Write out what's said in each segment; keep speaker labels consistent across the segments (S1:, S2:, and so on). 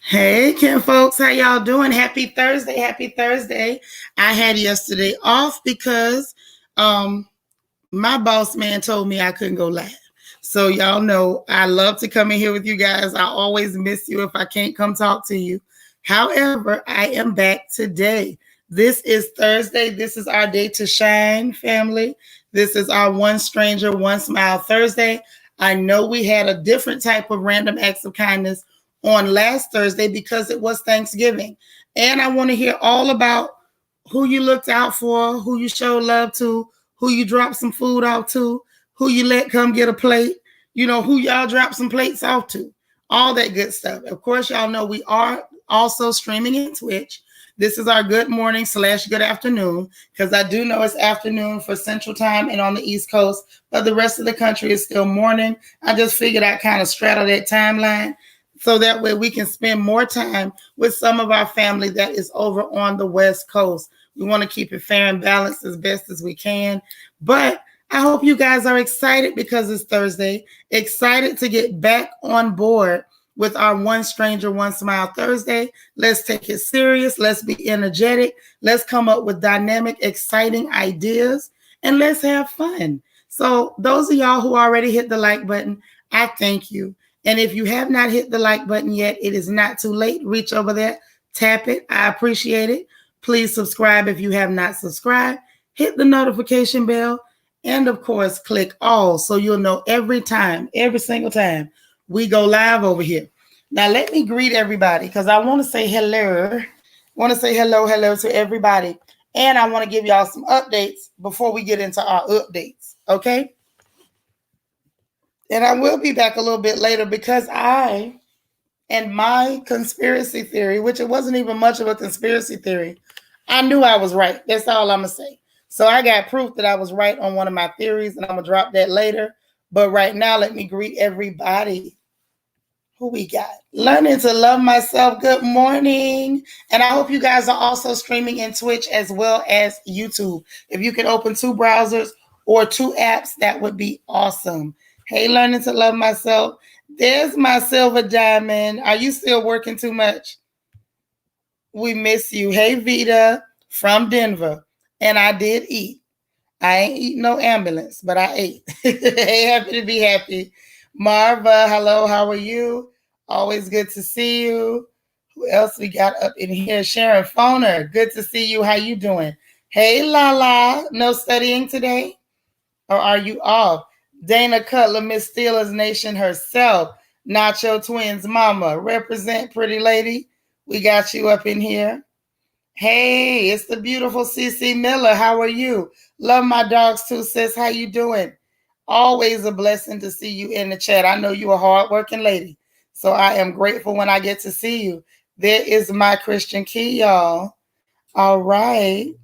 S1: Hey, Kim folks, how y'all doing? Happy Thursday, happy Thursday. I had yesterday off because my boss man told me I couldn't go live. So y'all know I love to come in here with you guys. I always miss you if I can't come talk to you. However, I am back today. This is Thursday. This is our day to shine, family. This is our One Stranger, One Smile Thursday. I know we had a different type of random acts of kindness on last Thursday because it was Thanksgiving. And I want to hear all about who you looked out for, who you showed love to, who you dropped some food off to, who you let come get a plate, who y'all dropped some plates off to, all that good stuff. Of course, y'all know we are also streaming in Twitch. This is our good morning / good afternoon, because I do know it's afternoon for Central Time and on the East Coast, but the rest of the country is still morning. I just figured I'd kind of straddle that timeline so that way we can spend more time with some of our family that is over on the West Coast. We want to keep it fair and balanced as best as we can. But I hope you guys are excited because it's Thursday, excited to get back on board with our One Stranger, One Smile Thursday. Let's take it serious. Let's be energetic. Let's come up with dynamic, exciting ideas, and let's have fun. So those of y'all who already hit the like button, I thank you. And if you have not hit the like button yet, it is not too late. Reach over there, tap it. I appreciate it. Please subscribe if you have not subscribed. Hit the notification bell. And of course, click all so you'll know every single time we go live over here. Now, let me greet everybody because I want to say hello. I want to say hello to everybody. And I want to give y'all some updates before we get into our updates. Okay? And I will be back a little bit later because I and my conspiracy theory, which it wasn't even much of a conspiracy theory, I knew I was right. That's all I'm going to say. So I got proof that I was right on one of my theories, and I'm going to drop that later. But right now, let me greet everybody. Who we got? Learning to love myself. Good morning. And I hope you guys are also streaming in Twitch as well as YouTube. If you can open 2 browsers or 2 apps, that would be awesome. Hey, learning to love myself. There's my silver diamond. Are you still working too much? We miss you. Hey, Vita from Denver. And I did eat. I ain't eating no ambulance, but I ate. Hey, happy to be happy. Marva, hello, how are you? Always good to see you. Who else we got up in here? Sharon Foner, good to see you. How you doing? Hey, Lala, no studying today? Or are you off? Dana Cutler, Miss Steelers Nation herself. Nacho Twins mama. Represent, pretty lady. We got you up in here. Hey, it's the beautiful CC Miller. How are you? Love my dogs too, sis. How you doing? Always a blessing to see you in the chat. I know you're a hardworking lady, so I am grateful when I get to see you. There is my Christian Key, y'all. All right.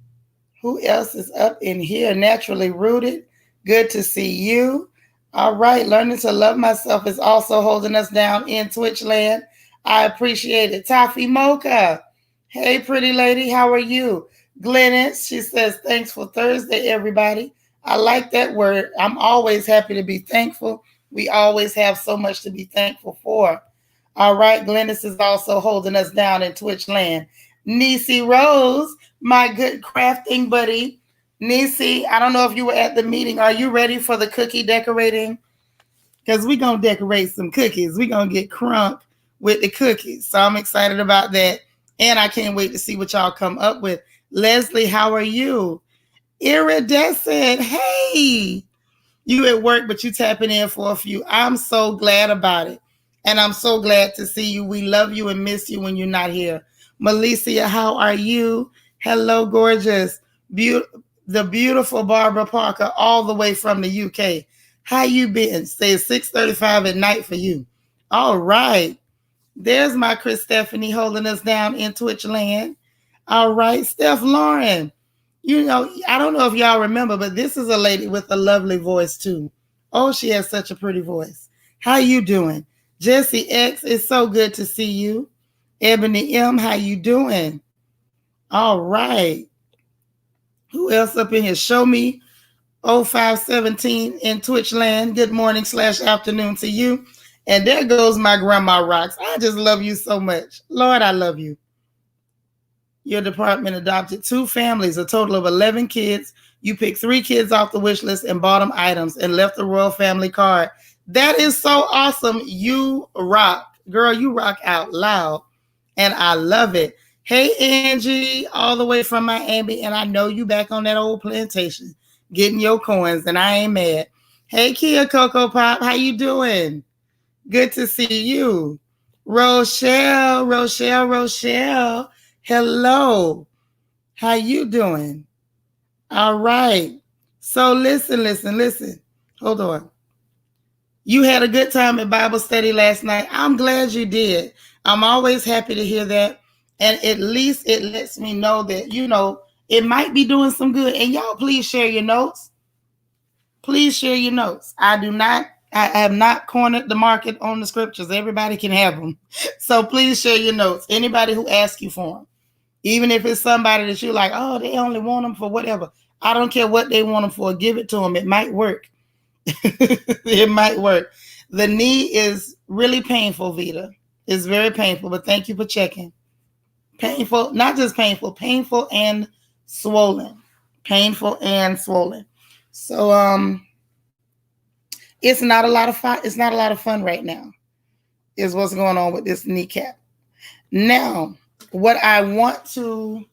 S1: Who else is up in here? Naturally Rooted. Good to see you. All right. Learning to love myself is also holding us down in Twitch land. I appreciate it. Taffy Mocha. Hey, pretty lady. How are you? Glennis, she says, thanks for Thursday, everybody. I like that word. I'm always happy to be thankful. We always have so much to be thankful for. All right. Glennis is also holding us down in Twitch land. Nisi Rose, my good crafting buddy. Nisi, I don't know if you were at the meeting. Are you ready for the cookie decorating? Because we're going to decorate some cookies. We're going to get crunk with the cookies. So I'm excited about that. And I can't wait to see what y'all come up with. Leslie, how are you? Iridescent, hey. You at work, but you tapping in for a few. I'm so glad about it. And I'm so glad to see you. We love you and miss you when you're not here. Malicia, how are you? Hello, gorgeous. The beautiful Barbara Parker, all the way from the UK. How you been? Say it's 6:35 at night for you. All right. There's my Chris Stephanie holding us down in Twitch land. All right. Steph Lauren. You know, I don't know if y'all remember, but this is a lady with a lovely voice too. Oh, she has such a pretty voice. How you doing? Jesse X, it's so good to see you. Ebony M, how you doing? All right. Who else up in here? Show me 0517 in Twitch land. Good morning / afternoon to you. And there goes my grandma Rocks. I just love you so much. Lord, I love you. Your department adopted 2 families, a total of 11 kids. You picked 3 kids off the wish list and bought them items and left the royal family card. That is so awesome. You rock. Girl, you rock out loud. And I love it. Hey, Angie, all the way from Miami. And I know you back on that old plantation getting your coins, and I ain't mad. Hey, Kia Coco Pop, how you doing? Good to see you. Rochelle. Hello. How you doing? All right. So listen. Hold on. You had a good time at Bible study last night. I'm glad you did. I'm always happy to hear that. And at least it lets me know that, it might be doing some good. And y'all, please share your notes. Please share your notes. I have not cornered the market on the scriptures. Everybody can have them. So please share your notes. Anybody who asks you for them. Even if it's somebody that you're like, oh, they only want them for whatever. I don't care what they want them for. Give it to them. It might work. It might work. The knee is really painful, Vita. It's very painful, but thank you for checking. Painful, not just painful, painful and swollen. Painful and swollen. So it's not a lot of fun. It's not a lot of fun right now, is what's going on with this kneecap. Now, what I want to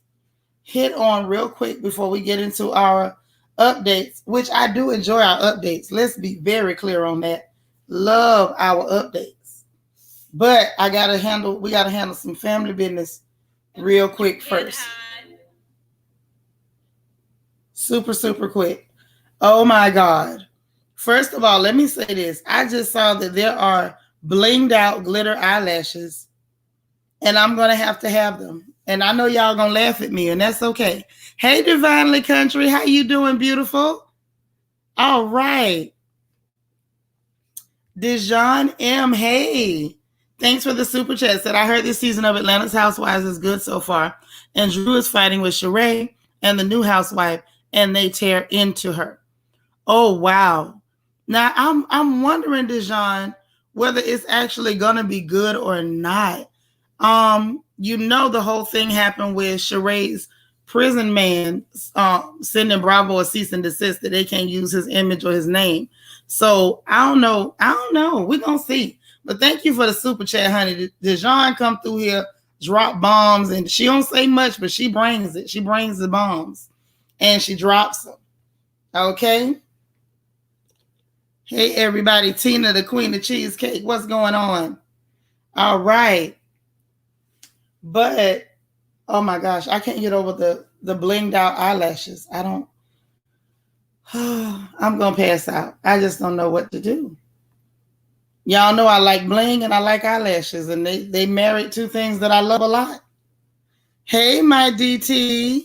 S1: hit on real quick before we get into our updates, which I do enjoy our updates. Let's be very clear on that. Love our updates. But we got to handle some family business real quick first. Super quick. Oh my God. First of all, let me say this. I just saw that there are blinged out glitter eyelashes, and I'm going to have them. And I know y'all going to laugh at me, and that's okay. Hey, Divinely Country. How you doing, beautiful? All right. Dijon M. Hey. Thanks for the super chat. Said, I heard this season of Atlanta's Housewives is good so far. And Drew is fighting with Sheree and the new housewife, and they tear into her. Oh, wow. Now, I'm wondering, Dijon, whether it's actually going to be good or not. The whole thing happened with Sheree's prison man sending Bravo a cease and desist that they can't use his image or his name. So I don't know. We're going to see. But thank you for the super chat, honey. Dijon come through here, drop bombs, and she don't say much, but she brings it. She brings the bombs, and she drops them. Okay? Hey, everybody. Tina, the queen of cheesecake. What's going on? All right. But, oh my gosh, I can't get over the blinged out eyelashes. I'm going to pass out. I just don't know what to do. Y'all know I like bling and I like eyelashes, and they married 2 things that I love a lot. Hey, my DT.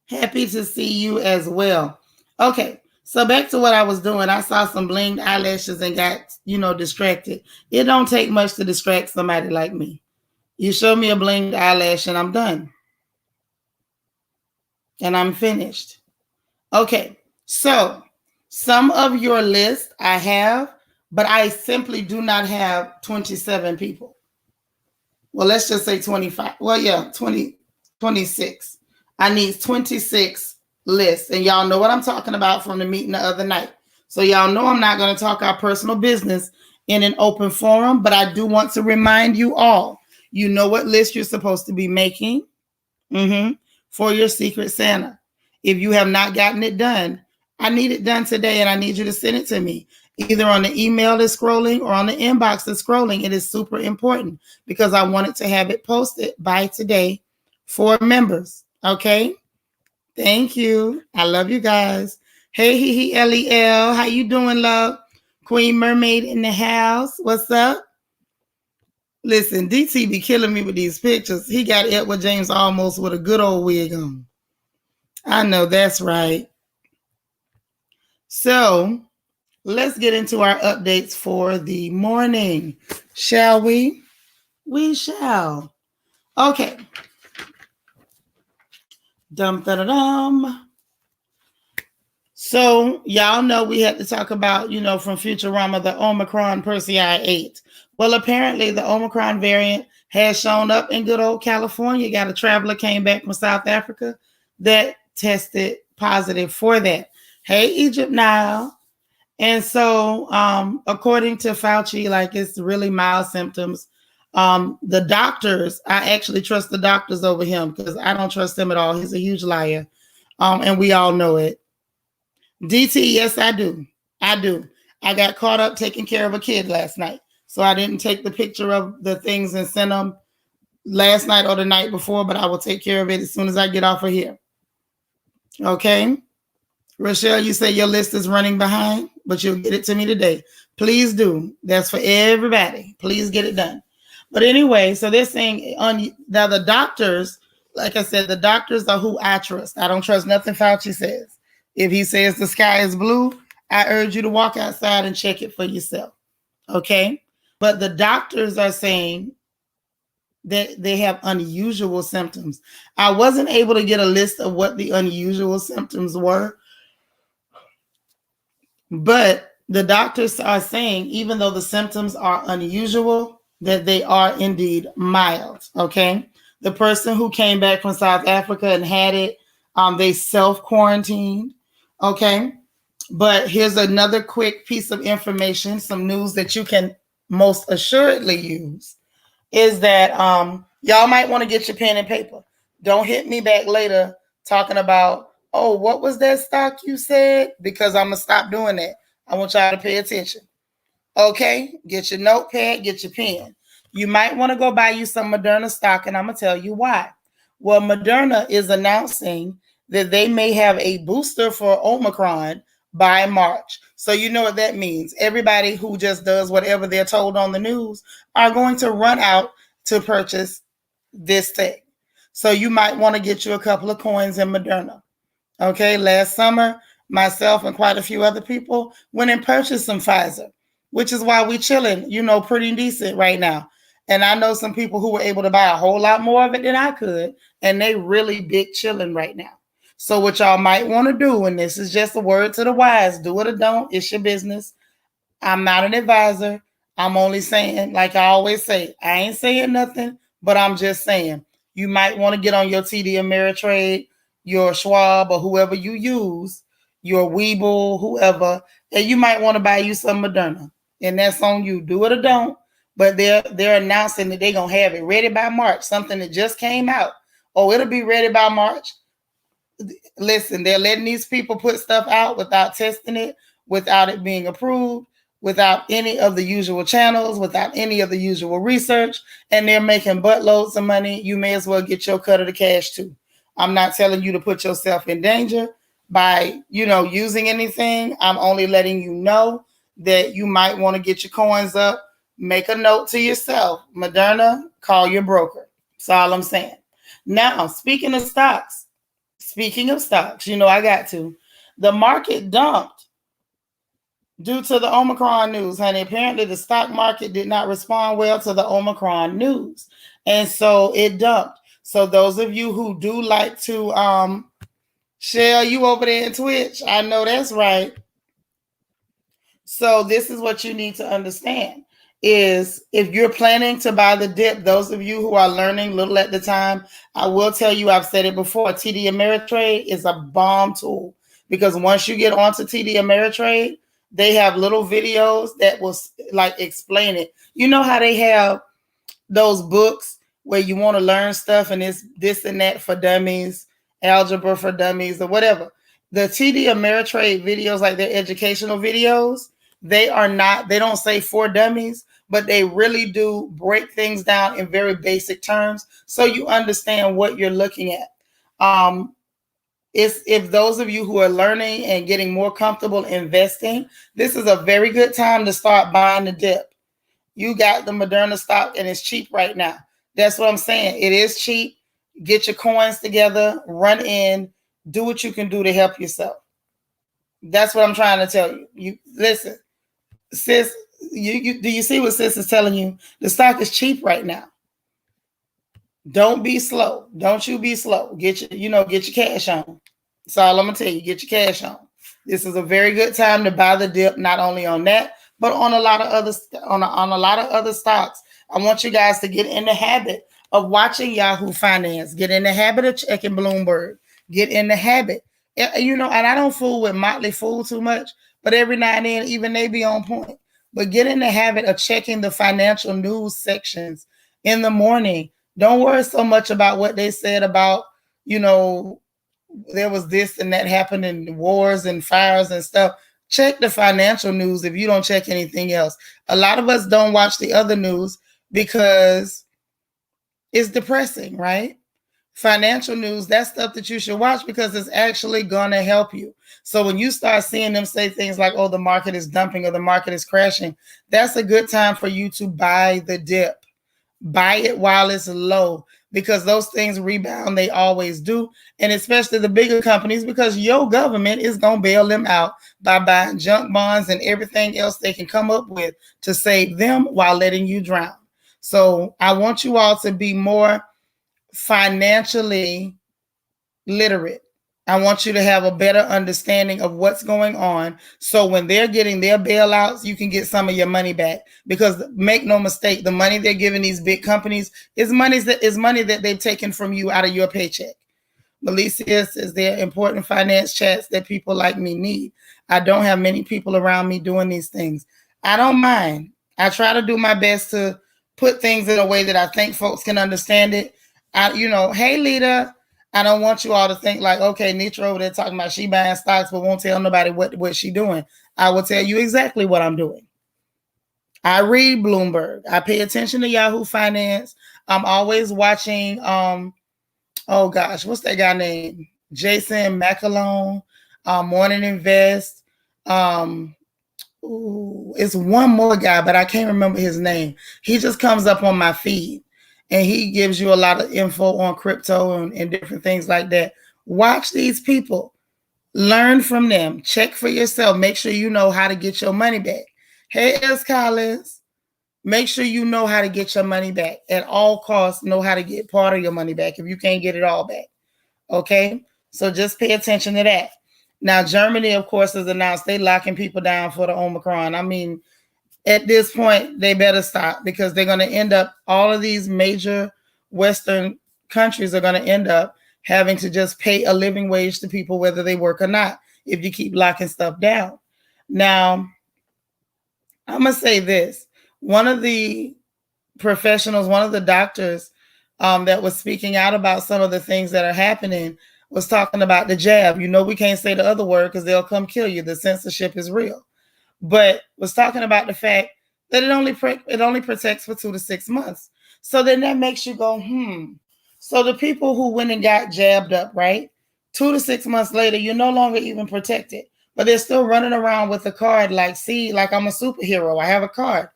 S1: Happy to see you as well. Okay, so back to what I was doing. I saw some blinged eyelashes and got, distracted. It don't take much to distract somebody like me. You show me a blinged eyelash and I'm done. And I'm finished. Okay, so some of your list I have, but I simply do not have 27 people. Well, let's just say 25. Well, yeah, 26. I need 26 lists. And y'all know what I'm talking about from the meeting the other night. So y'all know I'm not going to talk our personal business in an open forum, but I do want to remind you all, you know what list you're supposed to be making for your Secret Santa. If you have not gotten it done, I need it done today, and I need you to send it to me, either on the email that's scrolling or on the inbox that's scrolling. It is super important because I wanted to have it posted by today for members. Okay? Thank you. I love you guys. Hey, LEL. How you doing, love? Queen Mermaid in the house. What's up? Listen, DT be killing me with these pictures. He got Edward James almost with a good old wig on. I know that's right. So let's get into our updates for the morning. Shall we? We shall. Okay. Dum. So y'all know we had to talk about, from Futurama, the Omicron Persei 8. Well, apparently the Omicron variant has shown up in good old California. Got a traveler came back from South Africa that tested positive for that. Hey, Egypt now. And so, according to Fauci, like it's really mild symptoms. The doctors, I actually trust the doctors over him because I don't trust him at all. He's a huge liar. And we all know it. DT, yes, I do. I do. I got caught up taking care of a kid last night. So I didn't take the picture of the things and send them last night or the night before, but I will take care of it as soon as I get off of here. Okay. Rochelle, you say your list is running behind, but you'll get it to me today. Please do. That's for everybody. Please get it done. But anyway, so they're saying now the doctors, like I said, the doctors are who I trust. I don't trust nothing Fauci says. If he says the sky is blue, I urge you to walk outside and check it for yourself. Okay? But the doctors are saying that they have unusual symptoms. I wasn't able to get a list of what the unusual symptoms were, but the doctors are saying, even though the symptoms are unusual, that they are indeed mild. Okay. The person who came back from South Africa and had it, they self-quarantined. Okay. But here's another quick piece of information, some news that you can most assuredly use is that y'all might want to get your pen and paper. Don't hit me back later talking about, oh, what was that stock you said? Because I'm going to stop doing that. I want y'all to pay attention. Okay, get your notepad, get your pen. You might want to go buy you some Moderna stock, and I'm going to tell you why. Well, Moderna is announcing that they may have a booster for Omicron by March. So you know what that means. Everybody who just does whatever they're told on the news are going to run out to purchase this thing. So you might want to get you a couple of coins in Moderna. Okay, last summer, myself and quite a few other people went and purchased some Pfizer, which is why we chilling, pretty decent right now. And I know some people who were able to buy a whole lot more of it than I could, and they really big chilling right now. So what y'all might want to do, and this is just a word to the wise, do it or don't, it's your business. I'm not an advisor. I'm only saying, like I always say, I ain't saying nothing, but I'm just saying, you might want to get on your TD Ameritrade, your Schwab, or whoever you use, your Webull, whoever, and you might want to buy you some Moderna. And that's on you. Do it or don't. But they're announcing that they're going to have it ready by March, something that just came out. Oh, it'll be ready by March. Listen, they're letting these people put stuff out without testing it, without it being approved, without any of the usual channels, without any of the usual research, and they're making buttloads of money. You may as well get your cut of the cash too. I'm not telling you to put yourself in danger by, using anything. I'm only letting you know that you might want to get your coins up. Make a note to yourself. Moderna, call your broker. That's all I'm saying. Now, speaking of stocks, I got to. The market dumped due to the Omicron news, honey. Apparently, the stock market did not respond well to the Omicron news. And so it dumped. So those of you who do like to, Shell, you over there in Twitch, I know that's right. So this is what you need to understand is if you're planning to buy the dip, those of you who are learning little at the time, I will tell you, I've said it before, TD Ameritrade is a bomb tool because once you get onto TD Ameritrade, they have little videos that will like explain it. You know how they have those books where you want to learn stuff and it's this and that for dummies, algebra for dummies or whatever. The TD Ameritrade videos, like their educational videos, they don't say for dummies, but they really do break things down in very basic terms so you understand what you're looking at. If those of you who are learning and getting more comfortable investing, this is a very good time to start buying the dip. You got the Moderna stock and it's cheap right now. That's what I'm saying. It is cheap. Get your coins together, run in, do what you can do to help yourself. That's what I'm trying to tell you. You listen, sis, do you see what sis is telling you? The stock is cheap right now. Don't be slow. Don't you be slow. Get your cash on. That's all I'm gonna tell you. Get your cash on. This is a very good time to buy the dip, not only on that, but on a lot of other on a lot of other stocks. I want you guys to get in the habit of watching Yahoo Finance. Get in the habit of checking Bloomberg. Get in the habit. You know, and I don't fool with Motley Fool too much, but every now and then, even they be on point. But get in the habit of checking the financial news sections in the morning. Don't worry so much about what they said about, you know, there was this and that happened in wars and fires and stuff. Check the financial news if you don't check anything else. A lot of us don't watch the other news because it's depressing, right? Financial news, that's stuff that you should watch because it's actually going to help you. So when you start seeing them say things like, oh, the market is dumping or the market is crashing, that's a good time for you to buy the dip. Buy it while it's low because those things rebound. They always do. And especially the bigger companies, because your government is going to bail them out by buying junk bonds and everything else they can come up with to save them while letting you drown. So I want you all to be more financially literate. I want you to have a better understanding of what's going on. So when they're getting their bailouts, you can get some of your money back. Because make no mistake, the money they're giving these big companies is money that they've taken from you out of your paycheck. Melissa says there are important finance chats that people like me need. I don't have many people around me doing these things. I don't mind. I try to do my best to put things in a way that I think folks can understand it. Hey, Lita, I don't want you all to think like, okay, Nitra over there talking about she buying stocks, but won't tell nobody what she doing. I will tell you exactly what I'm doing. I read Bloomberg. I pay attention to Yahoo Finance. I'm always watching, oh gosh, what's that guy name? Jason McAlone, Morning Invest. It's one more guy, but I can't remember his name. He just comes up on my feed. And he gives you a lot of info on crypto and different things like that. Watch these people. Learn from them. Check for yourself. Make sure you know how to get your money back. Hey, S. Collins, make sure you know how to get your money back. At all costs, know how to get part of your money back if you can't get it all back. Okay? So just pay attention to that. Now, Germany, of course, has announced they're locking people down for the Omicron. I mean, at this point, they better stop because they're going to end up, all of these major Western countries are going to end up having to just pay a living wage to people, whether they work or not, if you keep locking stuff down. Now, I'm going to say this. One of the professionals, one of the doctors that was speaking out about some of the things that are happening was talking about the jab. You know, we can't say the other word because they'll come kill you. The censorship is real. But was talking about the fact that it only protects for 2 to 6 months. So then that makes you go, So the people who went and got jabbed up, right? 2 to 6 months later, you're no longer even protected. But they're still running around with a card like, see, like I'm a superhero. I have a card.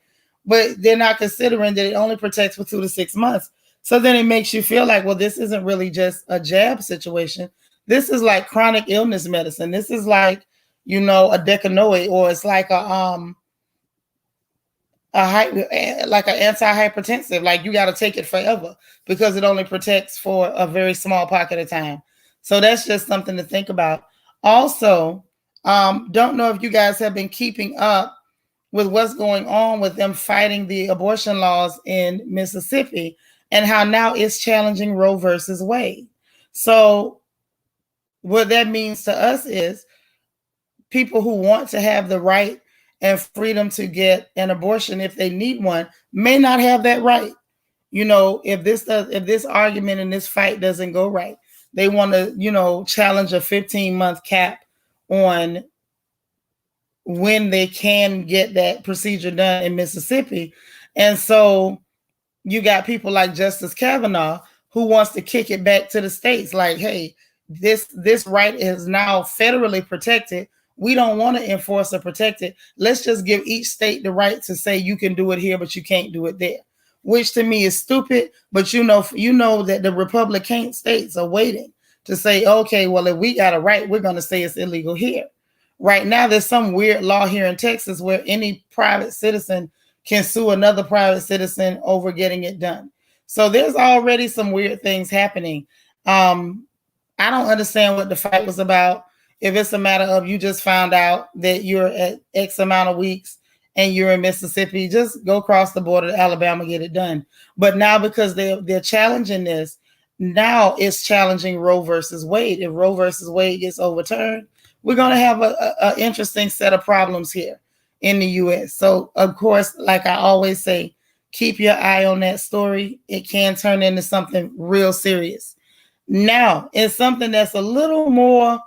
S1: But they're not considering that it only protects for 2 to 6 months. So then it makes you feel like, well, this isn't really just a jab situation. This is like chronic illness medicine. This is like, a decanoate, or it's like an antihypertensive. Like you got to take it forever because it only protects for a very small pocket of time. So that's just something to think about. Also, don't know if you guys have been keeping up with what's going on with them fighting the abortion laws in Mississippi and how now it's challenging Roe versus Wade. So what that means to us is people who want to have the right and freedom to get an abortion if they need one may not have that right. If this argument and this fight doesn't go right, they want to, challenge a 15-month cap on when they can get that procedure done in Mississippi. And so you got people like Justice Kavanaugh who wants to kick it back to the states. Like, hey, this right is now federally protected. We don't want to enforce or protect it. Let's just give each state the right to say you can do it here, but you can't do it there, which to me is stupid. But you know that the Republican states are waiting to say, okay, well, if we got a right, we're going to say it's illegal here. Right now, there's some weird law here in Texas where any private citizen can sue another private citizen over getting it done. So there's already some weird things happening. I don't understand what the fight was about. If it's a matter of you just found out that you're at X amount of weeks and you're in Mississippi, just go across the border to Alabama, get it done. But now because they're challenging this, now it's challenging Roe versus Wade. If Roe versus Wade gets overturned, we're going to have a interesting set of problems here in the U.S. So, of course, like I always say, keep your eye on that story. It can turn into something real serious. Now, it's something that's a little more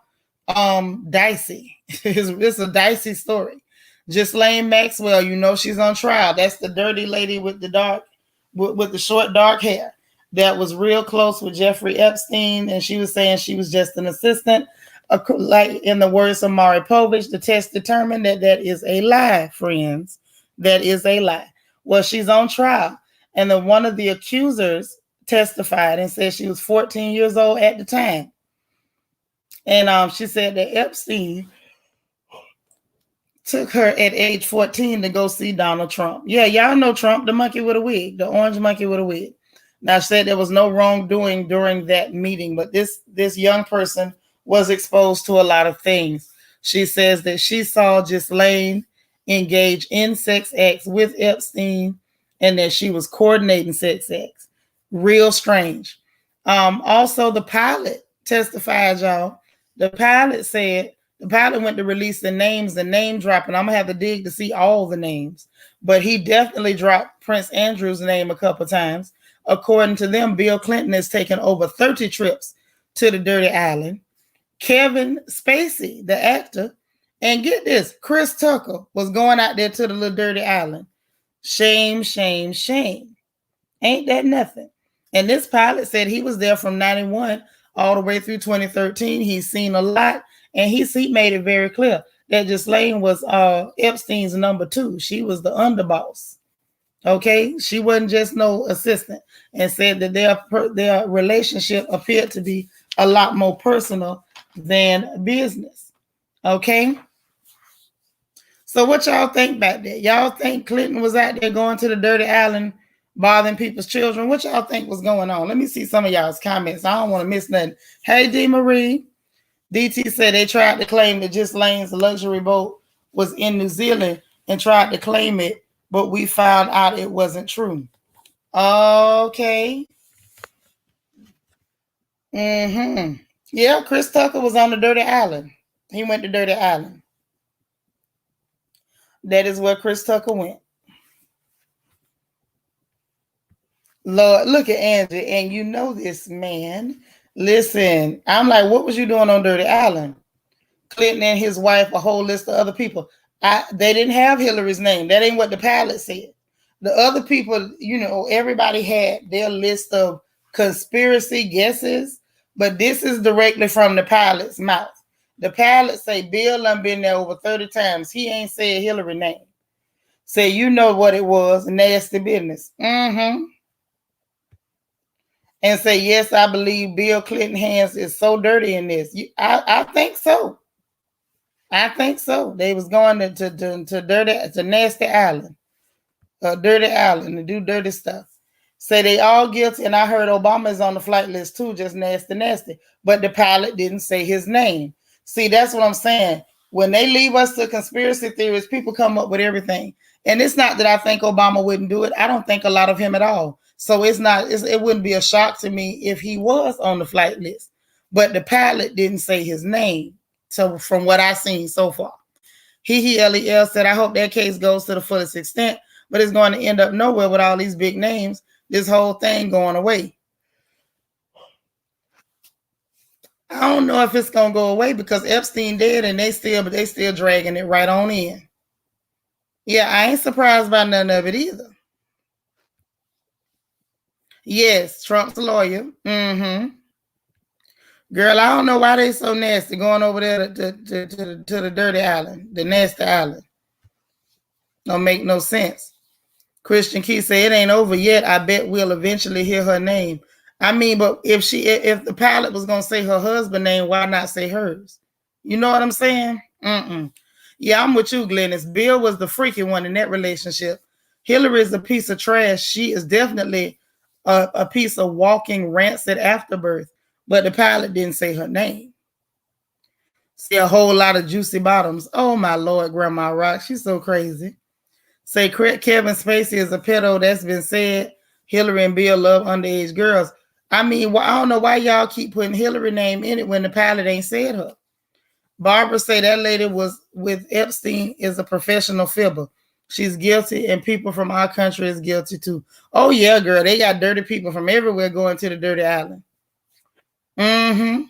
S1: dicey. It's a dicey story. Ghislaine Maxwell, you know she's on trial. That's the dirty lady with the short dark hair that was real close with Jeffrey Epstein, and she was saying she was just an assistant. Like in the words of Maury Povich, the test determined that that is a lie, friends. That is a lie. Well, she's on trial, and one of the accusers testified and said she was 14 years old at the time. And she said that Epstein took her at age 14 to go see Donald Trump. Yeah, y'all know Trump, the monkey with a wig, the orange monkey with a wig. Now, she said there was no wrongdoing during that meeting, but this young person was exposed to a lot of things. She says that she saw Ghislaine engage in sex acts with Epstein and that she was coordinating sex acts. Real strange. Also, the pilot testified, y'all. The pilot said, the pilot went to release the names, the name dropping. I'm going to have to dig to see all the names. But he definitely dropped Prince Andrew's name a couple times. According to them, Bill Clinton has taken over 30 trips to the Dirty Island. Kevin Spacey, the actor, and get this, Chris Tucker was going out there to the little Dirty Island. Shame, shame, shame. Ain't that nothing? And this pilot said he was there from 91 all the way through 2013. He's seen a lot, and he made it very clear that Ghislaine was Epstein's number 2. She was the underboss. Okay, she wasn't just no assistant, and said that their relationship appeared to be a lot more personal than business. Okay, so what y'all think about that? Y'all think Clinton was out there going to the Dirty Island bothering people's children? What y'all think was going on? Let me see some of y'all's comments. I don't want to miss nothing. Hey, D. Marie. DT said they tried to claim that Ghislaine's luxury boat was in New Zealand and tried to claim it, but we found out it wasn't true. Okay. Yeah, Chris Tucker was on the Dirty Island. He went to Dirty Island. That is where Chris Tucker went. Lord, look at Angie, and you know this, man. Listen, I'm like, what was you doing on Dirty Island? Clinton and his wife, a whole list of other people. They didn't have Hillary's name. That ain't what the pilot said. The other people, you know, everybody had their list of conspiracy guesses, but this is directly from the pilot's mouth. The pilot say Bill done been there over 30 times. He ain't said Hillary name. Say, you know what it was, nasty business. And say, yes, I believe Bill Clinton hands is so dirty in this. I think so. I think so. They was going to nasty island, Dirty Island, to do dirty stuff. Say they all guilty, and I heard Obama is on the flight list too, just nasty. But the pilot didn't say his name. See, that's what I'm saying. When they leave us to conspiracy theories, people come up with everything. And it's not that I think Obama wouldn't do it. I don't think a lot of him at all. So it wouldn't be a shock to me if he was on the flight list. But the pilot didn't say his name. So from what I've seen so far. LEL said, I hope that case goes to the fullest extent, but it's going to end up nowhere with all these big names. This whole thing going away. I don't know if it's going to go away because Epstein dead and they still dragging it right on in. Yeah, I ain't surprised by none of it either. Yes, Trump's lawyer. Girl, I don't know why they so nasty going over there to the Dirty Island, the nasty island. Don't make no sense. Christian Key said it ain't over yet. I bet we'll eventually hear her name. I mean, but if the pilot was gonna say her husband's name, why not say hers? You know what I'm saying? Yeah, I'm with you, Glennis. Bill was the freaky one in that relationship. Hillary is a piece of trash. She is definitely a piece of walking rancid afterbirth. But the pilot didn't say her name. See a whole lot of juicy bottoms. Oh my Lord, Grandma Rock. She's so crazy. Say Kevin Spacey is a pedo. That's been said. Hillary and Bill love underage girls. I mean, I don't know why y'all keep putting Hillary name in it when the pilot ain't said her. Barbara say that lady was with Epstein is a professional fibber. She's guilty, and people from our country is guilty too. Oh yeah, girl, they got dirty people from everywhere going to the dirty island. Mm-hmm.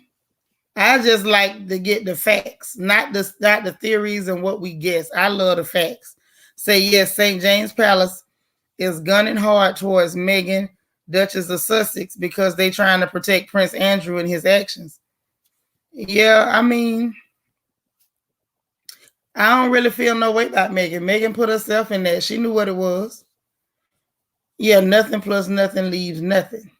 S1: I just like to get the facts, not the theories and what we guess. I love the facts. Say yes, St. James Palace is gunning hard towards Meghan, Duchess of Sussex, because they trying to protect Prince Andrew and his actions. Yeah, I mean, I don't really feel no way about Meghan. Meghan put herself in there. She knew what it was. Yeah, nothing plus nothing leaves nothing.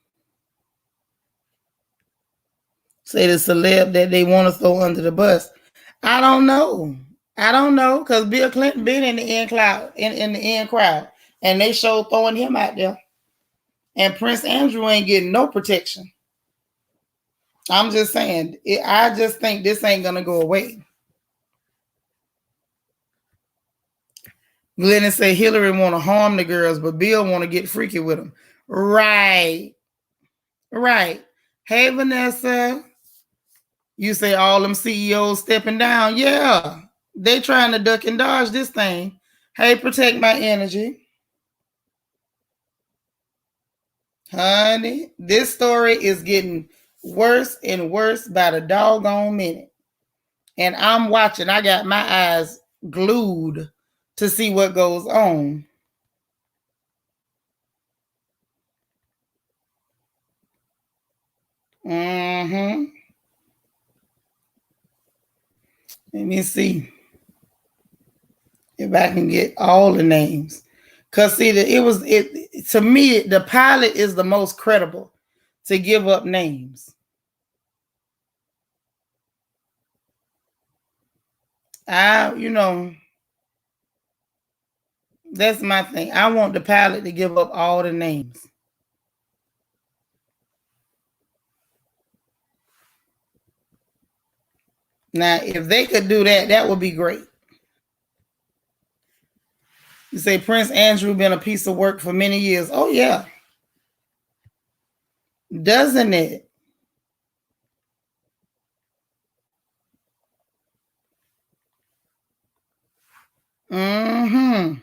S1: Say the celeb that they want to throw under the bus. I don't know. Because Bill Clinton been in the in the crowd, and they show throwing him out there. And Prince Andrew ain't getting no protection. I'm just saying. I just think this ain't gonna go away. Glennon say Hillary want to harm the girls, but Bill want to get freaky with them. Right. Hey, Vanessa. You say all them CEOs stepping down. Yeah. They trying to duck and dodge this thing. Hey, protect my energy. Honey, this story is getting worse and worse by the doggone minute. And I'm watching. I got my eyes glued to see what goes on. Mm-hmm. Let me see if I can get all the names. Because see, to me, the pilot is the most credible to give up names. That's my thing. I want the pilot to give up all the names. Now, if they could do that, that would be great. You say Prince Andrew been a piece of work for many years. Oh, yeah. Doesn't it? Mm-hmm.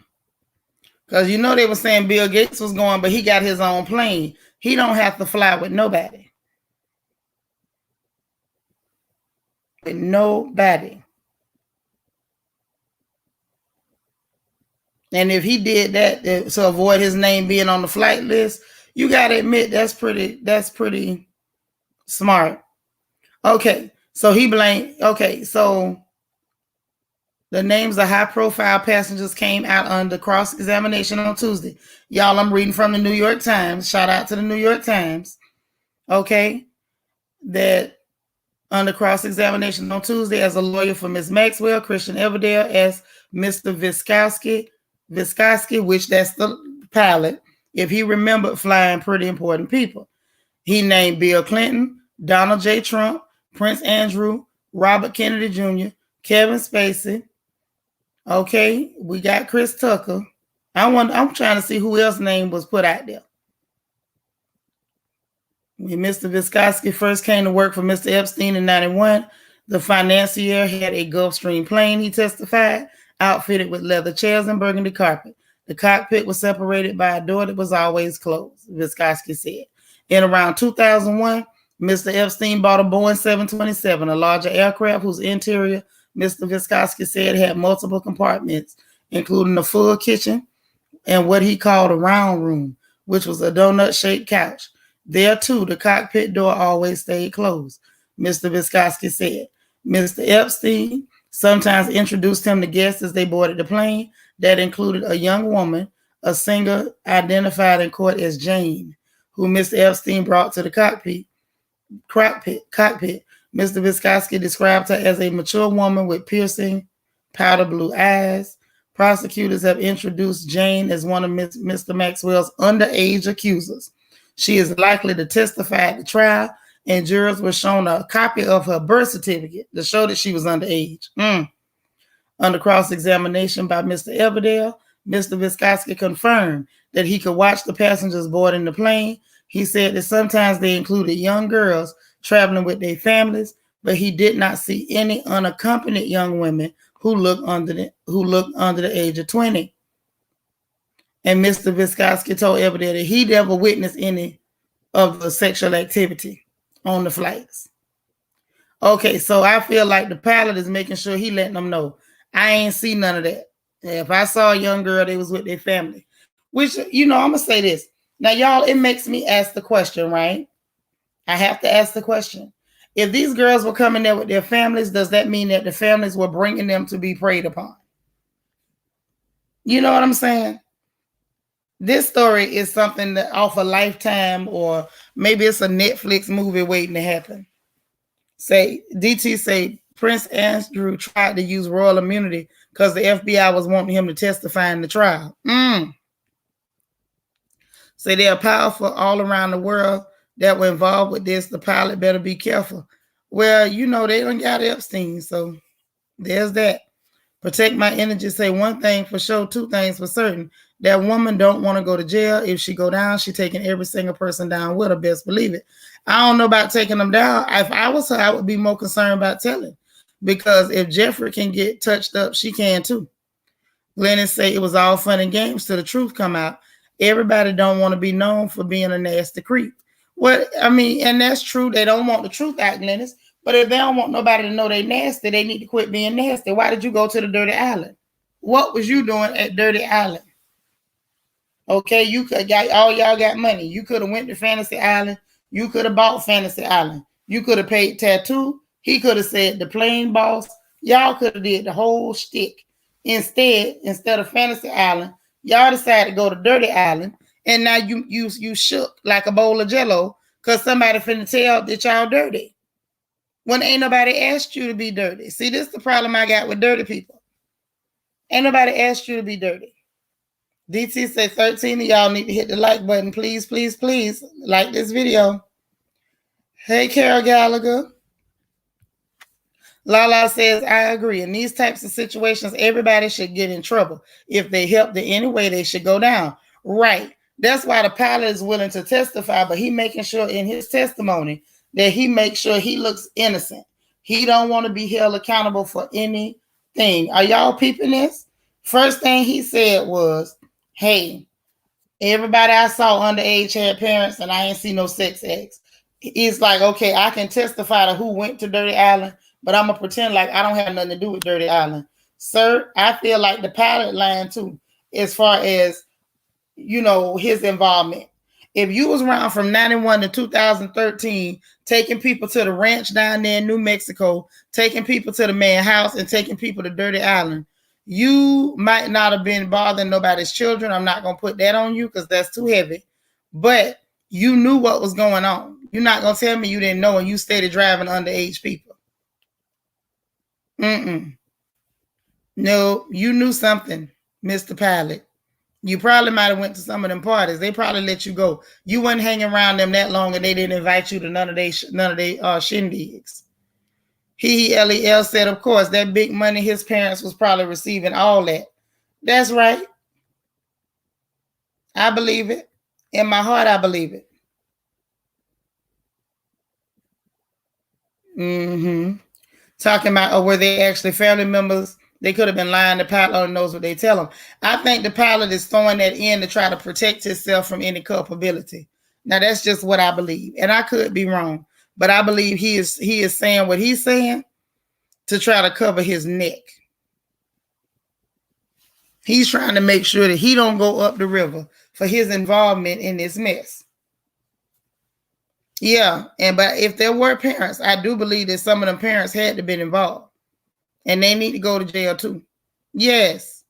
S1: Because they were saying Bill Gates was going, but he got his own plane. He don't have to fly with nobody. With nobody. And if he did that to avoid his name being on the flight list, you got to admit that's pretty smart. Okay, so he blamed. Okay, so the names of high-profile passengers came out under cross-examination on Tuesday. Y'all, I'm reading from the New York Times. Shout out to the New York Times. Okay, that under cross-examination on Tuesday as a lawyer for Ms. Maxwell, Christian Everdell asked Mr. Viscoski, which that's the pilot, if he remembered flying pretty important people. He named Bill Clinton, Donald J. Trump, Prince Andrew, Robert Kennedy Jr., Kevin Spacey. Okay, we got Chris Tucker. I'm trying to see who else's name was put out there. When Mr. Viscoski first came to work for Mr. Epstein in 1991, the financier had a Gulfstream plane, he testified, outfitted with leather chairs and burgundy carpet. The cockpit was separated by a door that was always closed, Viscoski said. In around 2001, Mr. Epstein bought a Boeing 727, a larger aircraft whose interior, Mr. Viscoski said, had multiple compartments, including a full kitchen and what he called a round room, which was a donut-shaped couch. There, too, the cockpit door always stayed closed, Mr. Viscoski said. Mr. Epstein sometimes introduced him to guests as they boarded the plane. That included a young woman, a singer identified in court as Jane, who Mr. Epstein brought to the cockpit. Mr. Viscoski described her as a mature woman with piercing powder blue eyes. Prosecutors have introduced Jane as one of Mr. Maxwell's underage accusers. She is likely to testify at the trial and jurors were shown a copy of her birth certificate to show that she was underage. Under cross-examination by Mr. Everdell, Mr. Viscoski confirmed that he could watch the passengers boarding the plane. He said that sometimes they included young girls traveling with their families, but he did not see any unaccompanied young women who looked under the age of 20. And Mr. Viscoski told Everdell that he never witnessed any of the sexual activity on the flights. Okay, so I feel like the pilot is making sure he letting them know, I ain't see none of that. If I saw a young girl, they was with their family. Which, I'm going to say this. Now, y'all, it makes me ask the question, right? I have to ask the question. If these girls were coming there with their families, does that mean that the families were bringing them to be preyed upon? You know what I'm saying? This story is something that off a Lifetime, or maybe it's a Netflix movie waiting to happen. DT say Prince Andrew tried to use royal immunity because the FBI was wanting him to testify in the trial. Say they are powerful all around the world that were involved with this. The pilot better be careful. Well, they don't got Epstein, so there's that. Protect my energy. Say one thing for sure, two things for certain. That woman don't want to go to jail. If she go down, she taking every single person down with her. Best believe it. I don't know about taking them down. If I was her, I would be more concerned about telling. Because if Jeffrey can get touched up, she can too. Glennon say it was all fun and games till the truth come out. Everybody don't want to be known for being a nasty creep. And that's true. They don't want the truth out, Glennon. But if they don't want nobody to know they nasty, they need to quit being nasty. Why did you go to the Dirty Island? What was you doing at Dirty Island? Okay, you could y'all got money. You could have went to Fantasy Island. You could have bought Fantasy Island. You could have paid Tattoo. He could have said the plain boss. Y'all could have did the whole shtick. Instead of Fantasy Island, y'all decided to go to Dirty Island, and now you shook like a bowl of Jello because somebody finna tell that y'all dirty. When ain't nobody asked you to be dirty. See, this is the problem I got with dirty people. Ain't nobody asked you to be dirty. DT say 13 of y'all need to hit the like button. Please, please, please like this video. Hey, Carol Gallagher. Lala says, I agree. In these types of situations, everybody should get in trouble. If they helped in any way, they should go down. Right. That's why the pilot is willing to testify, but he making sure in his testimony that he makes sure he looks innocent. He don't want to be held accountable for anything. Are y'all peeping this? First thing he said was, hey, everybody I saw underage had parents and I ain't see no sex acts. He's like, okay, I can testify to who went to Dirty Island, but I'm going to pretend like I don't have nothing to do with Dirty Island. Sir, I feel like the pilot line too, as far as, his involvement. If you was around from 91 to 2013, taking people to the ranch down there in New Mexico, taking people to the man's house and taking people to Dirty Island, you might not have been bothering nobody's children. I'm not going to put that on you because that's too heavy. But you knew what was going on. You're not going to tell me you didn't know and you started driving underage people. No, you knew something, Mr. Pilot. You probably might have went to some of them parties. They probably let you go. You wasn't hanging around them that long and they didn't invite you to none of their shindigs. LEL said, of course, that big money his parents was probably receiving, all that. That's right. I believe it. In my heart, I believe it. Talking about, were they actually family members? They could have been lying. The pilot knows what they tell him. I think the pilot is throwing that in to try to protect himself from any culpability. Now, that's just what I believe. And I could be wrong. But I believe he is saying what he's saying to try to cover his neck. He's trying to make sure that he don't go up the river for his involvement in this mess. Yeah, but if there were parents, I do believe that some of them parents had to be involved. And they need to go to jail too. Yes.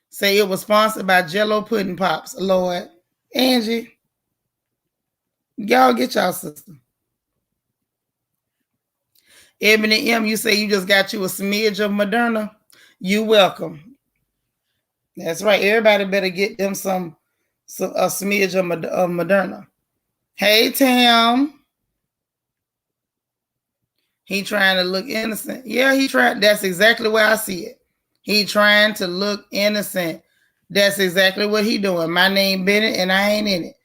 S1: Say it was sponsored by Jello Pudding Pops, Lord. Angie, y'all get y'all sister. Ebony M, you say you just got you a smidge of Moderna. You welcome. That's right. Everybody better get them a smidge of Moderna. Hey, Tam. He trying to look innocent. Yeah, he trying. That's exactly where I see it. He trying to look innocent. That's exactly what he doing. My name Bennett and I ain't in it.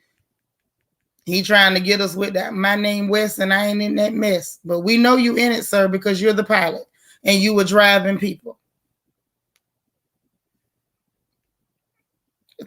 S1: He trying to get us with that. My name West and I ain't in that mess. But we know you in it, sir, because you're the pilot and you were driving people.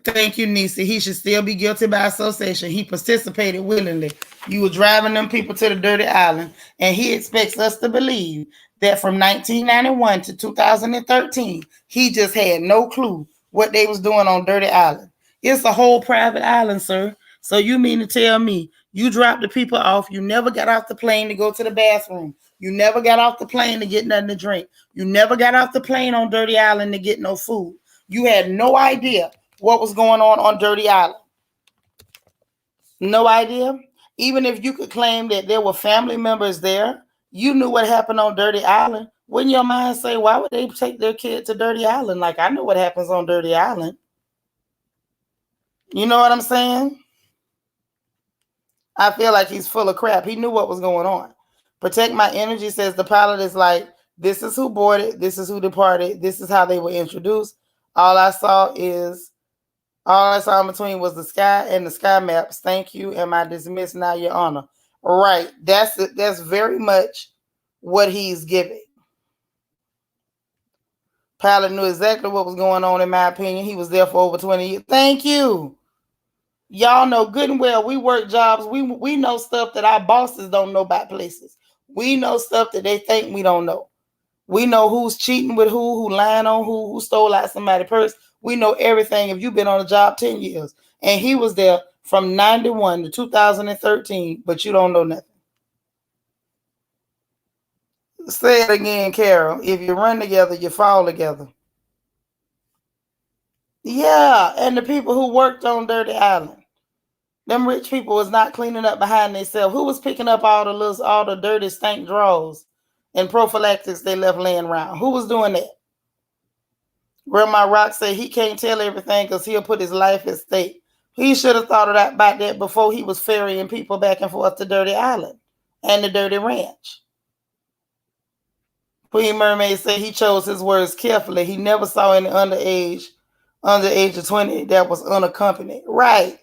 S1: Thank you, Nisi. He should still be guilty by association. He participated willingly. You were driving them people to the dirty island, and he expects us to believe that from 1991 to 2013, he just had no clue what they was doing on Dirty Island. It's a whole private island, sir. So you mean to tell me you dropped the people off, you never got off the plane to go to the bathroom, you never got off the plane to get nothing to drink, you never got off the plane on Dirty Island to get no food. You had no idea what was going on Dirty Island. No idea. Even if you could claim that there were family members there, you knew what happened on Dirty Island. Wouldn't your mind say, why would they take their kid to Dirty Island? Like, I know what happens on Dirty Island. You know what I'm saying? I feel like he's full of crap. He knew what was going on. Protect My Energy says the pilot is like, this is who boarded, this is who departed, this is how they were introduced. All I saw in between was the sky and the sky maps. Thank you. Am I dismissed now, Your Honor? Right. That's very much what he's giving. Pilot knew exactly what was going on, in my opinion. He was there for over 20 years. Thank you. Y'all know good and well we work jobs. We know stuff that our bosses don't know about places. We know stuff that they think we don't know. We know who's cheating with who lying on who stole out somebody's purse. We know everything if you've been on a job 10 years. And he was there from 91 to 2013, but you don't know nothing. Say it again, Carol. If you run together, you fall together. Yeah, and the people who worked on Dirty Island. Them rich people was not cleaning up behind themselves. Who was picking up all the dirty stank drawers and prophylactics they left laying around? Who was doing that? Grandma Rock said he can't tell everything because he'll put his life at stake. He should have thought about that before he was ferrying people back and forth to Dirty Island and the Dirty Ranch. Queen Mermaid said he chose his words carefully. He never saw any under age of 20 that was unaccompanied. Right.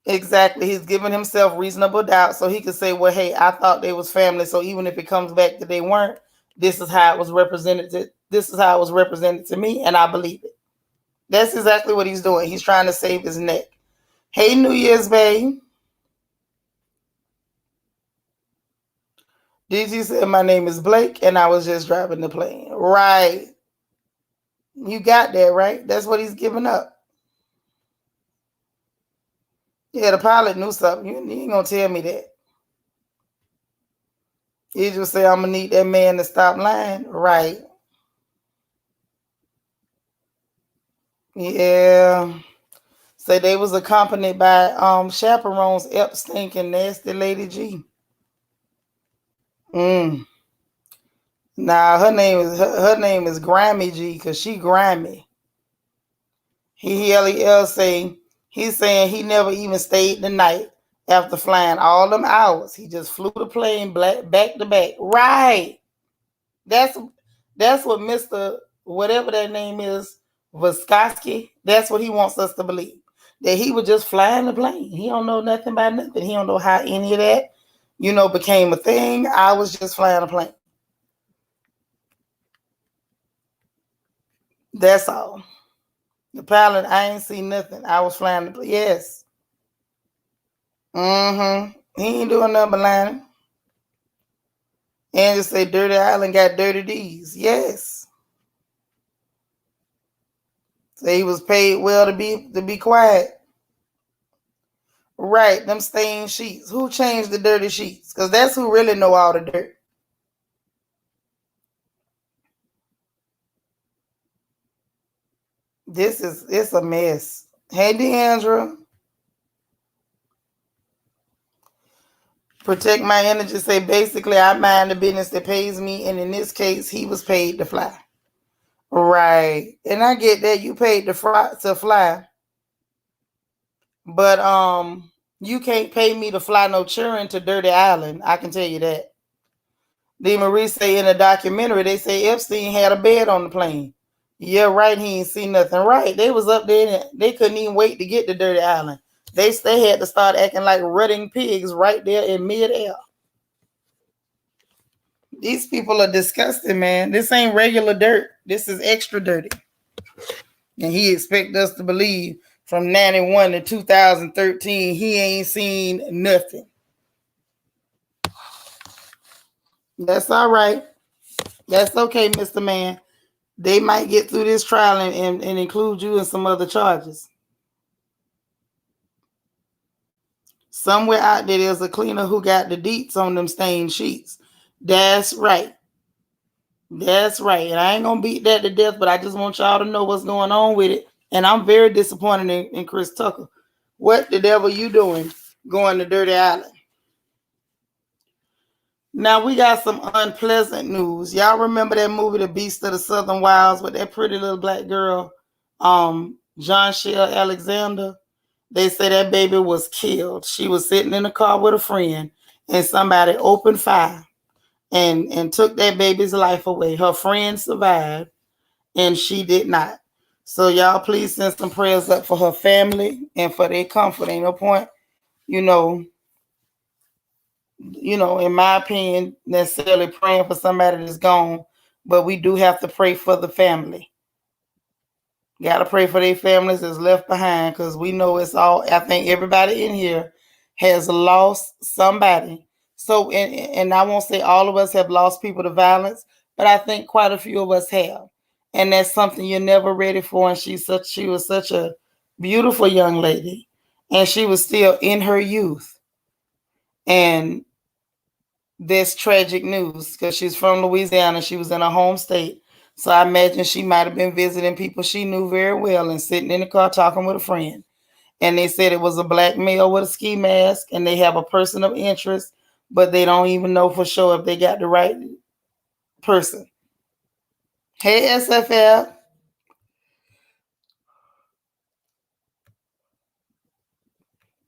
S1: Exactly. He's giving himself reasonable doubt so he could say, well, hey, I thought they was family. So even if it comes back that they weren't, this is how it was represented. This is how it was represented to me, and I believe it. That's exactly what he's doing. He's trying to save his neck. Hey, New Year's, babe. DG said, my name is Blake, and I was just driving the plane. Right. You got that, right? That's what he's giving up. Yeah, the pilot knew something. You ain't going to tell me that. He just say, I'm going to need that man to stop lying. Right. Yeah. Say they was accompanied by chaperones, Epstein and Nasty Lady G. Nah, her name is Grammy G because she grimy. He's saying he never even stayed the night after flying all them hours. He just flew the plane back to back. Right. That's what Mr. whatever that name is, Vygotsky, that's what he wants us to believe. That he was just flying the plane. He don't know nothing about nothing. He don't know how any of that, became a thing. I was just flying a plane. That's all. The pilot, I ain't seen nothing. I was flying the plane. Yes. He ain't doing nothing but lying. And just say Dirty Island got dirty D's. Yes. So he was paid well to be quiet. Right, them stained sheets. Who changed the dirty sheets? Because that's who really know all the dirt. It's a mess. Hey, Deandra. Protect My Energy say basically I mind the business that pays me, and in this case, he was paid to fly. Right. And I get that you paid to fly. But you can't pay me to fly no children to Dirty Island. I can tell you that. DeMarie say in a documentary, they say Epstein had a bed on the plane. Yeah, right. He ain't seen nothing. Right. They was up there and they couldn't even wait to get to Dirty Island. They had to start acting like rutting pigs right there in midair. These people are disgusting, man. This ain't regular dirt. This is extra dirty. And he expect us to believe from 91 to 2013, he ain't seen nothing. That's all right. That's okay, Mr. Man. They might get through this trial and include you in some other charges. Somewhere out there, there's a cleaner who got the deets on them stained sheets. That's right. That's right. And I ain't going to beat that to death, but I just want y'all to know what's going on with it. And I'm very disappointed in Chris Tucker. What the devil you doing going to Dirty Island? Now we got some unpleasant news. Y'all remember that movie, The Beast of the Southern Wilds, with that pretty little black girl, John Shell Alexander? They say that baby was killed. She was sitting in the car with a friend, and somebody opened fire and took that baby's life away. Her friend survived, and she did not. So y'all please send some prayers up for her family and for their comfort. Ain't no point, you know, in my opinion, necessarily praying for somebody that's gone, but we do have to pray for the family. Got to pray for their families that's left behind, because we know it's all, I think everybody in here has lost somebody. So, and I won't say all of us have lost people to violence, but I think quite a few of us have. And that's something you're never ready for. And she was such a beautiful young lady, and she was still in her youth. And this tragic news, because she's from Louisiana, she was in her home state. So I imagine she might have been visiting people she knew very well and sitting in the car talking with a friend. And they said it was a black male with a ski mask, and they have a person of interest, but they don't even know for sure if they got the right person. Hey, SFL.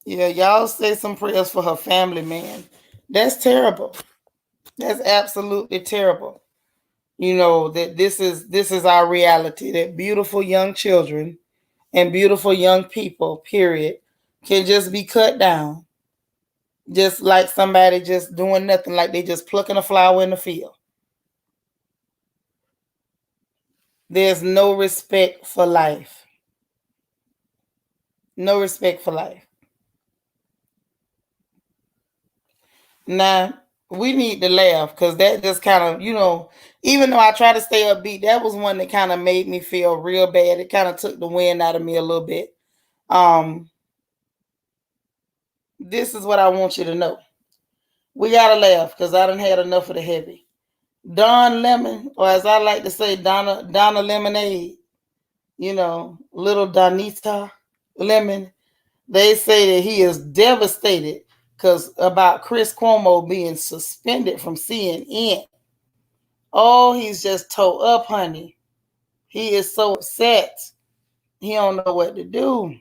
S1: Yeah, y'all say some prayers for her family, man. That's terrible. That's absolutely terrible. That this is our reality, that beautiful young children and beautiful young people, period, can just be cut down, just like somebody just doing nothing, like they just plucking a flower in the field. There's no respect for life. No respect for life. Now, we need to laugh, because that just kind of, even though I try to stay upbeat, that was one that kind of made me feel real bad. It kind of took the wind out of me a little bit. This is what I want you to know. We got to laugh, because I done had enough of the heavy. Don Lemon, or as I like to say, Donna Lemonade, little Donita Lemon, they say that he is devastated about Chris Cuomo being suspended from CNN. Oh, he's just tore up, honey. He is so upset. He don't know what to do.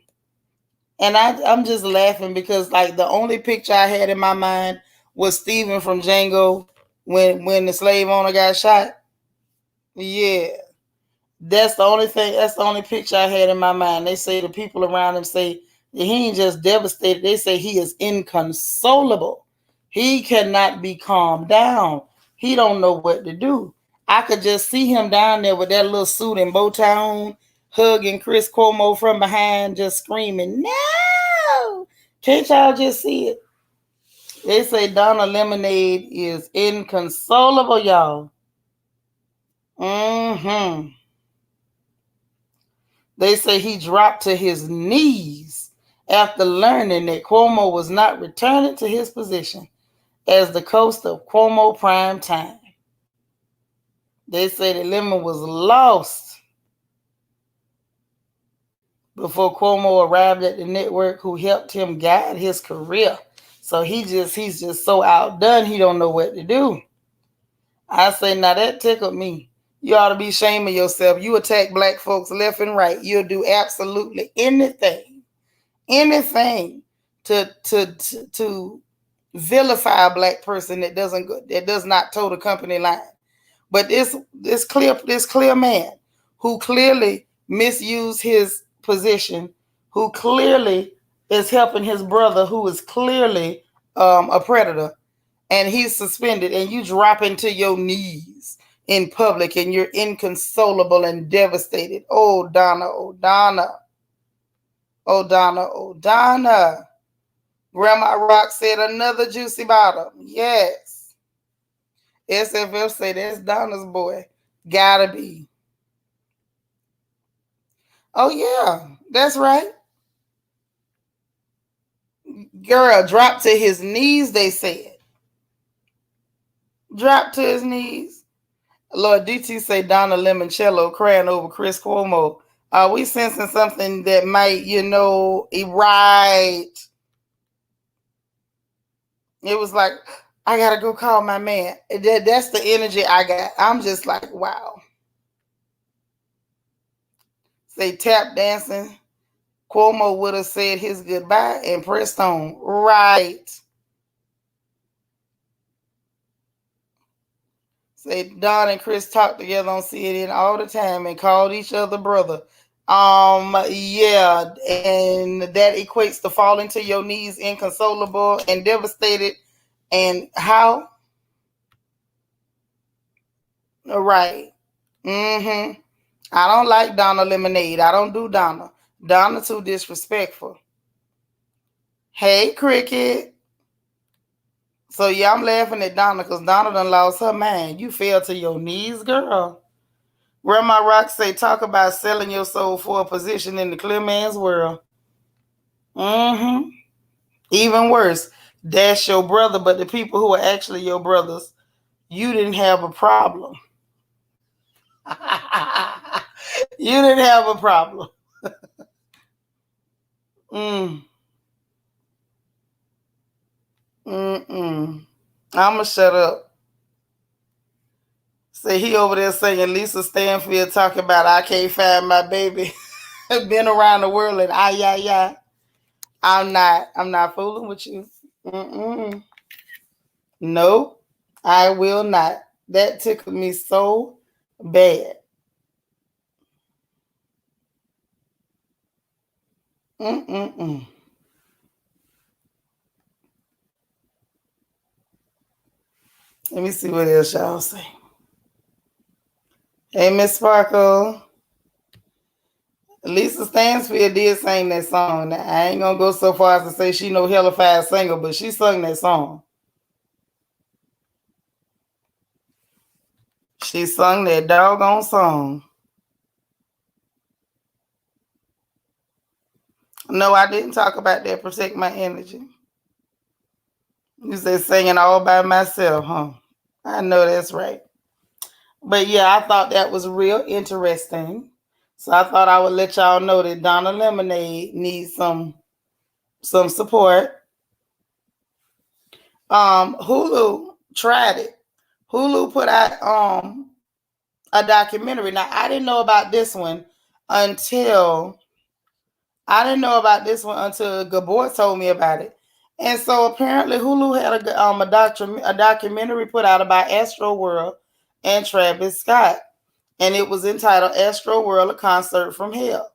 S1: And I'm just laughing, because like the only picture I had in my mind was Steven from Django when the slave owner got shot. Yeah. That's the only thing. That's the only picture I had in my mind. They say the people around him say that he ain't just devastated. They say he is inconsolable. He cannot be calmed down. He don't know what to do. I could just see him down there with that little suit and bow tie on, hugging Chris Cuomo from behind, just screaming, "No!" Can't y'all just see it? They say Donna Lemonade is inconsolable, y'all. They say he dropped to his knees after learning that Cuomo was not returning to his position as the host of Cuomo Prime Time. They say that Lemon was lost before Cuomo arrived at the network, who helped him guide his career. So he's just so outdone, he don't know what to do. I say, now that tickled me. You ought to be ashamed of yourself. You attack black folks left and right. You'll do absolutely anything anything to vilify a black person that does not toe the company line. But this clear man who clearly misused his position, who clearly is helping his brother, who is clearly a predator, and he's suspended, and you drop into your knees in public, and you're inconsolable and devastated. Oh, Donna, oh, Donna. Oh, Donna, oh, Donna. Grandma Rock said another juicy bottom. Yes. SFF say that's Donna's boy. Gotta be. Oh, yeah. That's right. Girl, drop to his knees, they said. Drop to his knees. Lord DT say Donna Limoncello crying over Chris Cuomo. Are we sensing something that might, right? It was like, I gotta go call my man. That's the energy I got. I'm just like, wow. Say tap dancing. Cuomo would have said his goodbye and pressed on. Right. Say Don and Chris talk together on CNN all the time and called each other brother. Yeah, and that equates to falling to your knees, inconsolable and devastated. And how? Right. I don't like Donna Lemonade. I don't do Donna. Donna too disrespectful. Hey, Cricket. So yeah, I'm laughing at Donna because Donna done lost her mind. You fell to your knees, girl. Grandma Rock say, talk about selling your soul for a position in the clear man's world. Even worse, that's your brother, but the people who are actually your brothers, you didn't have a problem. You didn't have a problem. I'ma shut up. Say he over there singing Lisa Stanfield talking about I can't find my baby. Been around the world and yeah. I'm not fooling with you. Nope, I will not. That tickled me so bad. Let me see what else y'all say. Hey, Miss Sparkle. Lisa Stansfield did sing that song. Now, I ain't gonna go so far as to say she no hellified singer, but she sung that song. She sung that doggone song. No, I didn't talk about that. Protect my energy. You said singing all by myself, huh? I know that's right. But yeah, I thought that was real interesting. So I thought I would let y'all know that Donna Lemonade needs some support. Hulu tried it. Hulu put out a documentary. Now I didn't know about this one until Gabor told me about it. And so apparently Hulu had a documentary put out about Astro World and Travis Scott. And it was entitled Astro World, a Concert from Hell.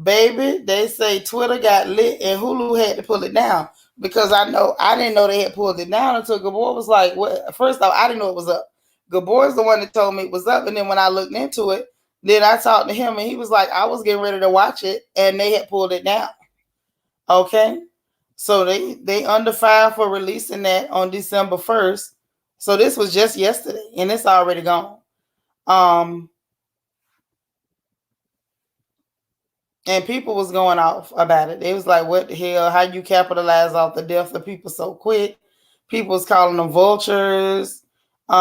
S1: Baby, they say Twitter got lit and Hulu had to pull it down because I didn't know they had pulled it down until Gabor was like, "What?" First off, I didn't know it was up. Gabor's the one that told me it was up, and then when I looked into it, then I talked to him and he was like, "I was getting ready to watch it and they had pulled it down." Okay, so they under fire for releasing that on December 1st. So this was just yesterday, and it's already gone. And people was going off about it. It was like, what the hell? How you capitalize off the death of people so quick? People was calling them vultures. They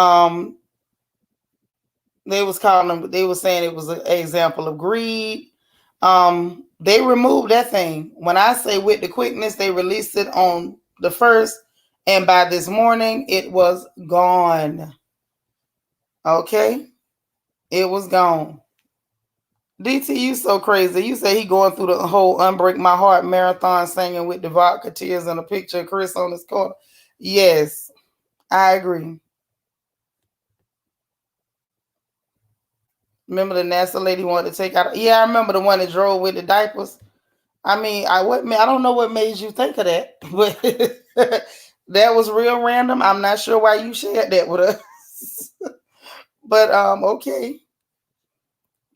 S1: was saying it was an example of greed. They removed that thing. When I say with the quickness, they released it on the 1st. And by this morning, it was gone. Okay? It was gone. DT, you so crazy. You say he going through the whole Unbreak My Heart marathon singing with the vodka tears and a picture of Chris on his corner. Yes, I agree. Remember the NASA lady wanted to take out? Yeah, I remember the one that drove with the diapers. I mean, I don't know what made you think of that, but that was real random. I'm not sure why you shared that with us. But okay.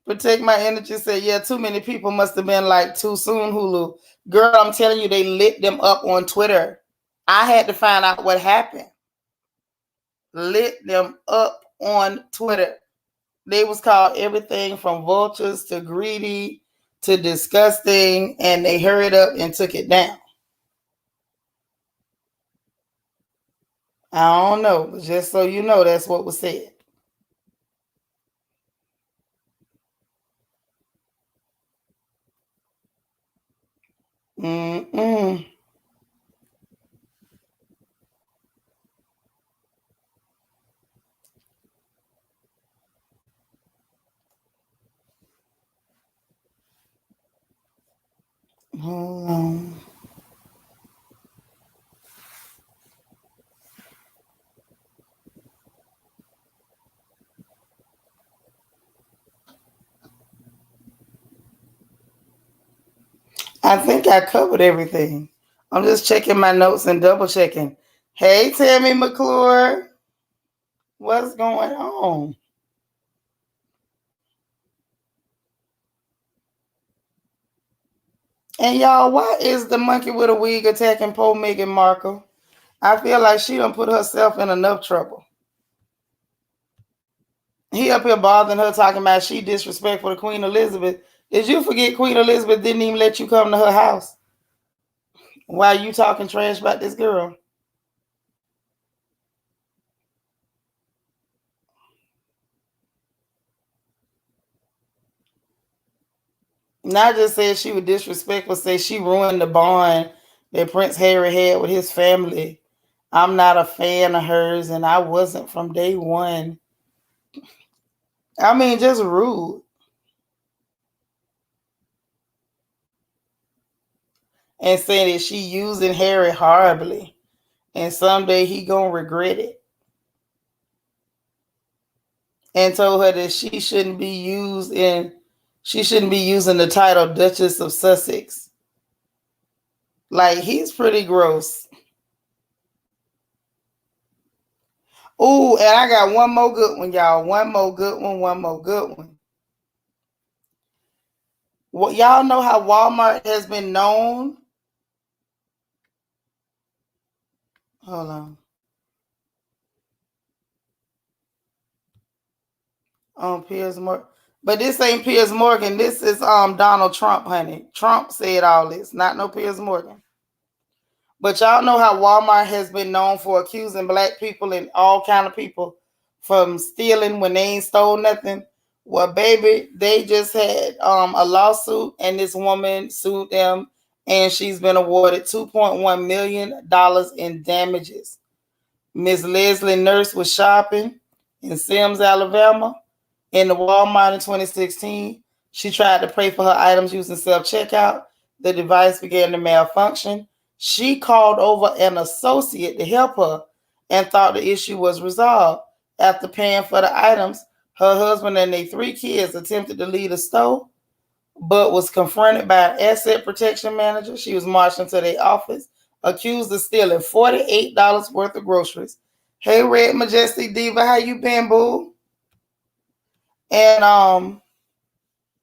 S1: Protect My Energy said, yeah, too many people must have been like too soon, Hulu. Girl, I'm telling you, they lit them up on Twitter. I had to find out what happened. Lit them up on Twitter. They was called everything from vultures to greedy to disgusting, and they hurried up and took it down. I don't know, but just so you know, that's what was said. Mm-mm. Hold on. I think I covered everything. I'm just checking my notes and double checking. Hey, Tammy McClure, what's going on? And y'all, why is the monkey with a wig attacking poor Meghan Markle? I feel like she done put herself in enough trouble. He up here bothering her, talking about she disrespectful to Queen Elizabeth. Did you forget Queen Elizabeth didn't even let you come to her house? Why you talking trash about this girl? Not just said she was disrespectful, say she ruined the bond that Prince Harry had with his family. I'm not a fan of hers, and I wasn't from day one. I mean, just rude. And saying that she using Harry horribly, and someday he gonna regret it. And told her that she shouldn't be using the title Duchess of Sussex. Like, he's pretty gross. Ooh, and I got one more good one, y'all. One more good one. One more good one. Well, y'all know how Walmart has been known. Hold on. Piers Morgan. But this ain't Piers Morgan. This is Donald Trump, honey. Trump said all this, not no Piers Morgan. But y'all know how Walmart has been known for accusing black people and all kind of people from stealing when they ain't stole nothing. Well, baby, they just had a lawsuit, and this woman sued them, and she's been awarded $2.1 million in damages. Miss Leslie Nurse was shopping in Sims, Alabama, in the Walmart in 2016. She tried to pay for her items using self-checkout. The device began to malfunction. She called over an associate to help her and thought the issue was resolved. After paying for the items, her husband and their 3 kids attempted to leave the store, but was confronted by an asset protection manager. She was marched into their office, accused of stealing $48 worth of groceries. Hey, Red Majestic Diva, how you been, boo? And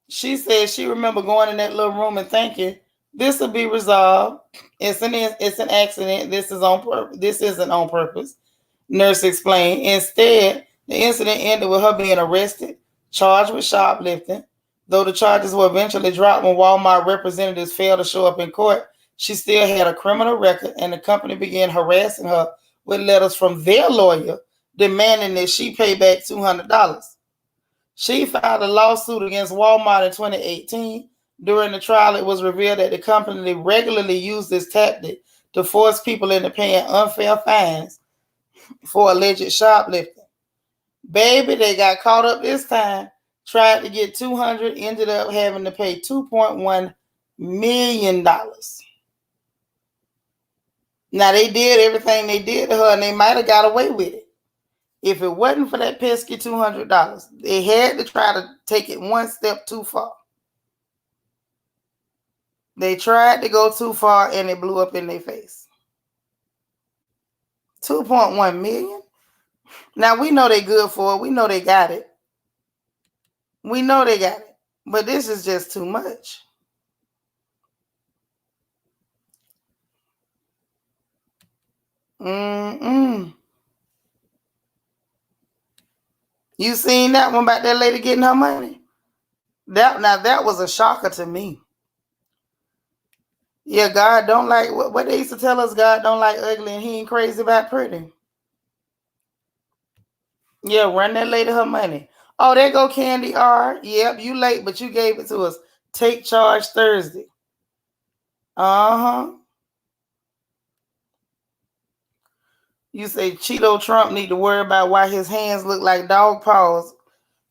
S1: she said she remember going in that little room and thinking this will be resolved. It's an accident. This is on purpose. This isn't on purpose. Nurse explained. Instead, the incident ended with her being arrested, charged with shoplifting. Though the charges were eventually dropped when Walmart representatives failed to show up in court, she still had a criminal record, and the company began harassing her with letters from their lawyer demanding that she pay back $200. She filed a lawsuit against Walmart in 2018. During the trial, it was revealed that the company regularly used this tactic to force people into paying unfair fines for alleged shoplifting. Baby, they got caught up this time. Tried to get 200, ended up having to pay $2.1 million. Now they did everything they did to her, and they might have got away with it if it wasn't for that pesky $200. They had to try to take it one step too far. They tried to go too far, and it blew up in their face. 2.1 million. Now we know they good for it. We know they got it. We know they got it. But this is just too much. Mm-mm. You seen that one about that lady getting her money? That was a shocker to me. Yeah, God don't like what they used to tell us. God don't like ugly, and He ain't crazy about pretty. Yeah, run that lady her money. Oh, there go Candy R. Yep, you late, but you gave it to us. Take charge Thursday. Uh-huh. You say Cheeto Trump need to worry about why his hands look like dog paws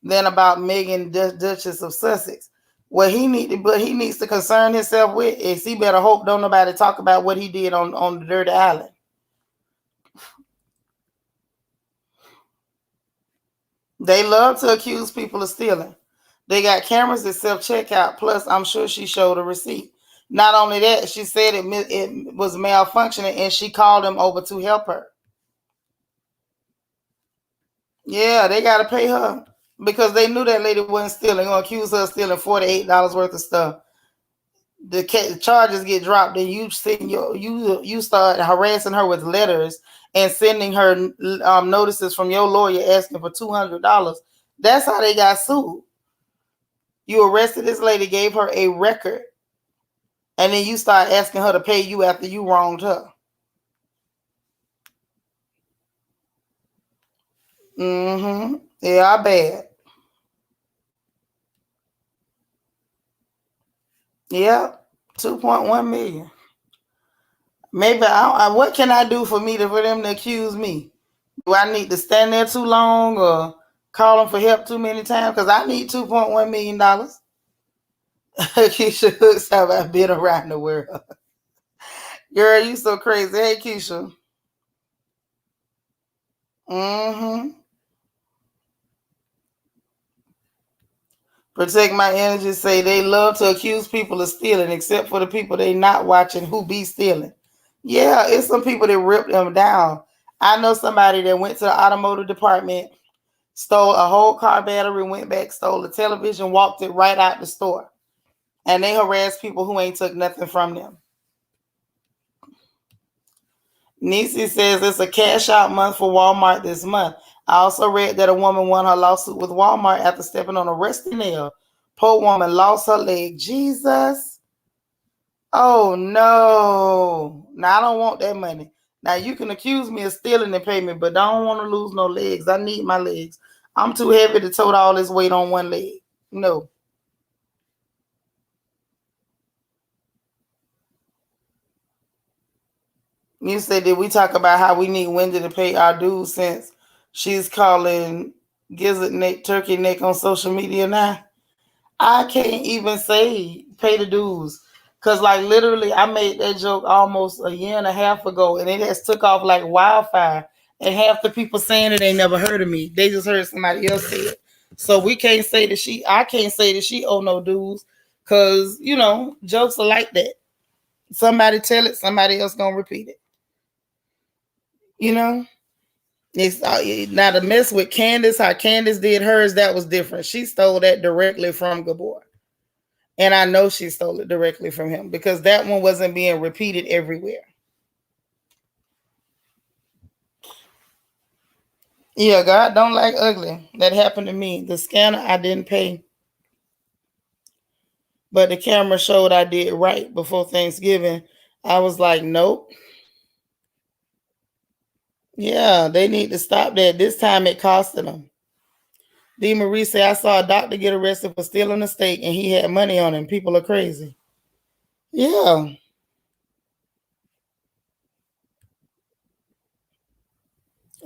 S1: than about Megan Duchess of Sussex. What he needs to concern himself with is he better hope don't nobody talk about what he did on the Dirty Island. They love to accuse people of stealing. They got cameras that self-checkout. Plus, I'm sure she showed a receipt. Not only that, she said it was malfunctioning, and she called him over to help her. Yeah, they got to pay her because they knew that lady wasn't stealing. Going to accuse her of stealing $48 worth of stuff. The charges get dropped, and you start harassing her with letters and sending her notices from your lawyer asking for $200. That's how they got sued. You arrested this lady, gave her a record, and then you start asking her to pay you after you wronged her. Mm-hmm. Yeah, I bad. Yeah, 2.1 million. Maybe what can I do for them to accuse me? Do I need to stand there too long or call them for help too many times? Because I need $2.1 million. Keisha Hooks have I been around the world? Girl, you so crazy. Hey, Keisha. Mm-hmm. Protect My Energy say they love to accuse people of stealing, except for the people they not watching who be stealing. Yeah, it's some people that rip them down. I know somebody that went to the automotive department, stole a whole car battery, went back, stole the television, walked it right out the store. And they harass people who ain't took nothing from them. Nisi says it's a cash out month for Walmart this month. I also read that a woman won her lawsuit with Walmart after stepping on a rusty nail. Poor woman lost her leg. Jesus. Oh no. Now I don't want that money. Now you can accuse me of stealing and pay me, but I don't want to lose no legs. I need my legs. I'm too heavy to tote all this weight on one leg. No. You said, did we talk about how we need Wendy to pay our dues since she's calling gizzard neck, turkey neck on social media now? I can't even say pay the dues. Cause like literally I made that joke almost a year and a half ago and it has took off like wildfire. And half the people saying it ain't never heard of me. They just heard somebody else say it. So we can't say that I can't say that she owe no dues. Cause jokes are like that. Somebody tell it, somebody else gonna repeat it. You know? It's now to mess with Candace, how Candace did hers, that was different. She stole that directly from Gabor. And I know she stole it directly from him because that one wasn't being repeated everywhere. Yeah, God don't like ugly. That happened to me. The scanner I didn't pay, but the camera showed I did right before Thanksgiving. I was like, nope. Yeah, they need to stop that. This time it costed them. D. Marie said, I saw a doctor get arrested for stealing a steak and he had money on him. People are crazy. Yeah.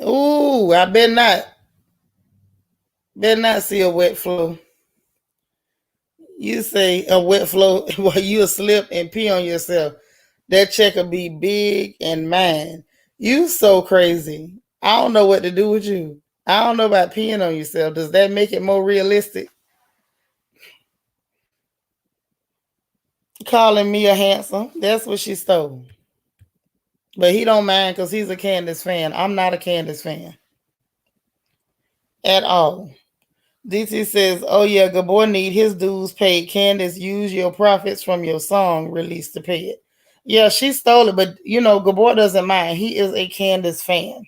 S1: Ooh, I better not see a wet floor. You say a wet flow while you slip and pee on yourself. That check will be big and mine. You so crazy. I don't know what to do with you. I don't know about peeing on yourself. Does that make it more realistic? Calling me a handsome. That's what she stole. But he don't mind because he's a Candace fan. I'm not a Candace fan at all. DT says, "Oh yeah, Gabor need his dues paid. Candace, use your profits from your song release to pay it." Yeah, she stole it, but Gabor doesn't mind. He is a Candace fan.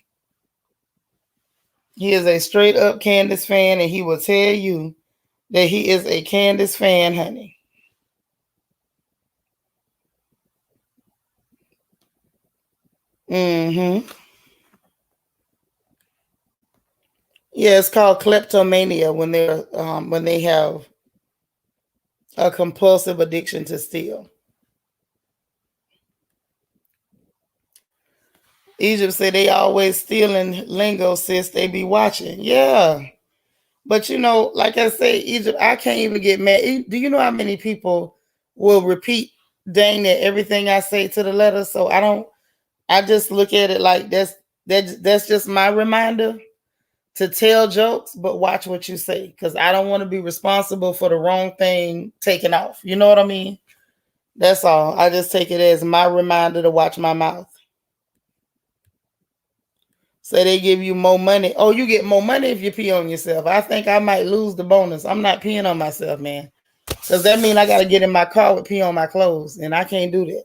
S1: He is a straight up Candace fan, and he will tell you that he is a Candace fan, honey. Mm-hmm. Yeah, it's called kleptomania when they have a compulsive addiction to steal. Egypt say they always stealing lingo, sis. They be watching. Yeah. But like I say, Egypt, I can't even get mad. Do you know how many people will repeat dang near everything I say to the letter? So I just look at it like that's just my reminder to tell jokes, but watch what you say. Because I don't want to be responsible for the wrong thing taken off. You know what I mean? That's all. I just take it as my reminder to watch my mouth. Say they give you more money. Oh, you get more money if you pee on yourself. I think I might lose the bonus. I'm not peeing on myself, man. Because that means I got to get in my car with pee on my clothes, and I can't do that.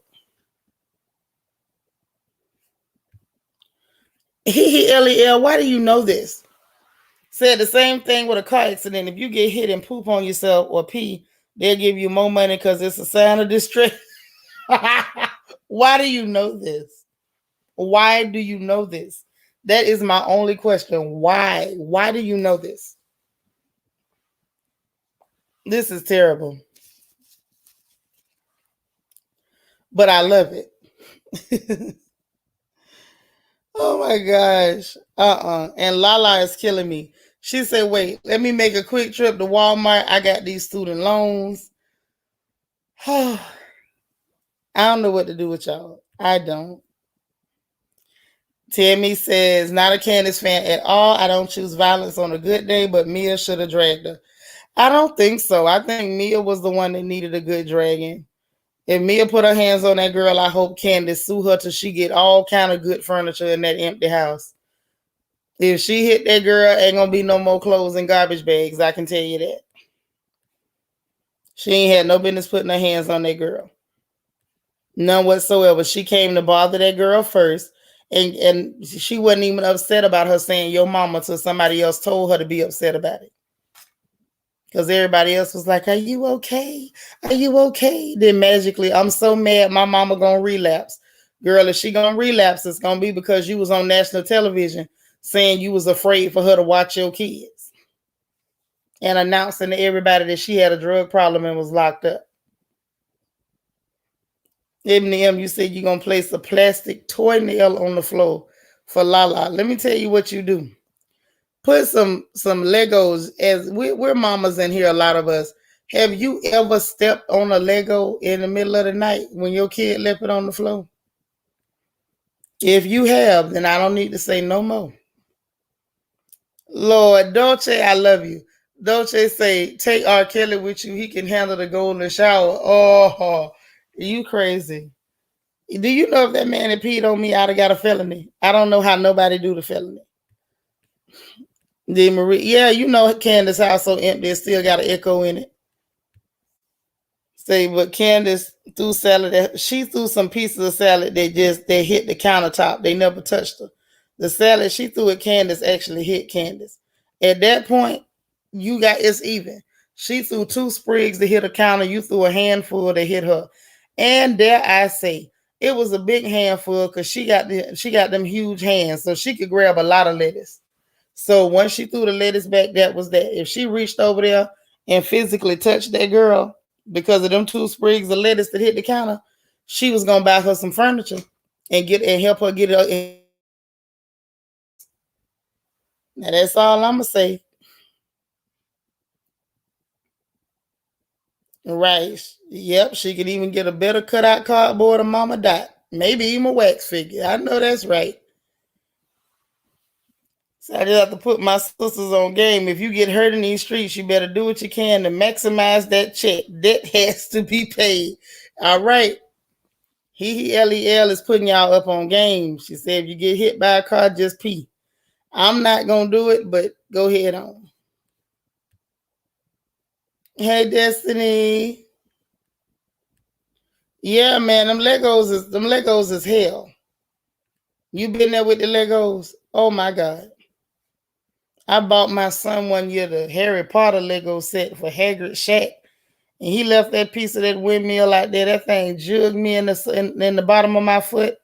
S1: LEL, why do you know this? Said the same thing with a car accident. If you get hit and poop on yourself or pee, they'll give you more money because it's a sign of distress. Why do you know this? Why do you know this? That is my only question. Why? Why do you know this? This is terrible. But I love it. Oh my gosh. And Lala is killing me. She said, wait, let me make a quick trip to Walmart. I got these student loans. I don't know what to do with y'all. I don't. Tammy says, not a Candace fan at all. I don't choose violence on a good day, but Mia should have dragged her. I don't think so. I think Mia was the one that needed a good dragging. If Mia put her hands on that girl, I hope Candace sue her till she get all kind of good furniture in that empty house. If she hit that girl, ain't gonna be no more clothes and garbage bags. I can tell you that. She ain't had no business putting her hands on that girl. None whatsoever. She came to bother that girl first. And she wasn't even upset about her saying your mama till somebody else told her to be upset about it. Because everybody else was like, are you okay? Are you okay? Then magically, I'm so mad my mama gonna relapse. Girl, if she gonna relapse, it's gonna be because you was on national television saying you was afraid for her to watch your kids and announcing to everybody that she had a drug problem and was locked up. M, you said you're gonna place a plastic toy nail on the floor for Lala. Let me tell you what you do. Put some Legos. As we're mamas in here, a lot of us. Have you ever stepped on a Lego in the middle of the night when your kid left it on the floor? If you have, then I don't need to say no more. Lord, Dolce, I love you. Dolce say, take R. Kelly with you. He can handle the golden shower. Oh, you crazy. Do you know if that man had peed on me, I'd have got a felony? I don't know how nobody do the felony. Did Marie? Yeah, Candace house so empty, it still got an echo in it. Say, but Candace threw salad. She threw some pieces of salad they hit the countertop. They never touched her. The salad she threw at Candace actually hit Candace. At that point, it's even. She threw 2 sprigs to hit a counter. You threw a handful to hit her. And dare I say, it was a big handful because she got them huge hands, so she could grab a lot of lettuce. So once she threw the lettuce back, that was that. If she reached over there and physically touched that girl because of them 2 sprigs of lettuce that hit the counter, she was gonna buy her some furniture and help her get it. Now that's all I'm gonna say. Right. Yep. She could even get a better cutout cardboard of Mama Dot. Maybe even a wax figure. I know that's right. So I just have to put my sisters on game. If you get hurt in these streets, you better do what you can to maximize that check. Debt has to be paid. All right. LEL is putting y'all up on game. She said if you get hit by a car, just pee. I'm not gonna do it, but go ahead on. Hey Destiny. Yeah, man, them Legos is hell. You been there with the Legos? Oh my God. I bought my son one year the Harry Potter Lego set for Hagrid Shack. And he left that piece of that windmill out there. That thing jugged me in the bottom of my foot.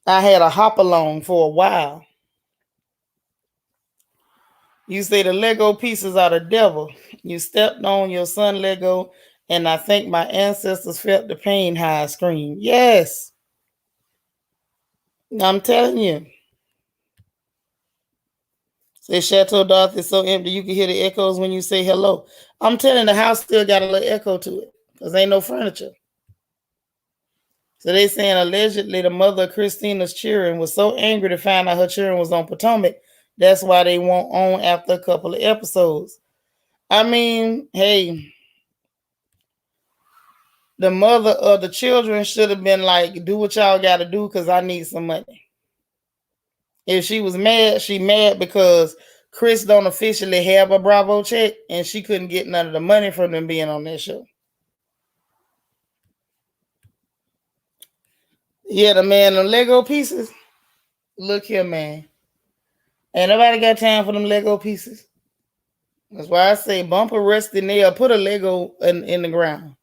S1: I had a hop along for a while. You say the Lego pieces are the devil. You stepped on your son Lego, and I think my ancestors felt the pain how I screamed. Yes. I'm telling you. Say Chateau Darth is so empty you can hear the echoes when you say hello. I'm telling the house still got a little echo to it because ain't no furniture. So they saying allegedly the mother of Christina's children was so angry to find out her children was on Potomac. That's why they won't on after a couple of episodes. I mean, hey, the mother of the children should have been like, do what y'all got to do because I need some money. If she was mad, she mad because Chris don't officially have a Bravo check and she couldn't get none of the money from them being on that show. Yeah, the man, the Lego pieces. Look here, man. Ain't nobody got time for them Lego pieces. That's why I say bump a rusty nail, put a Lego in the ground.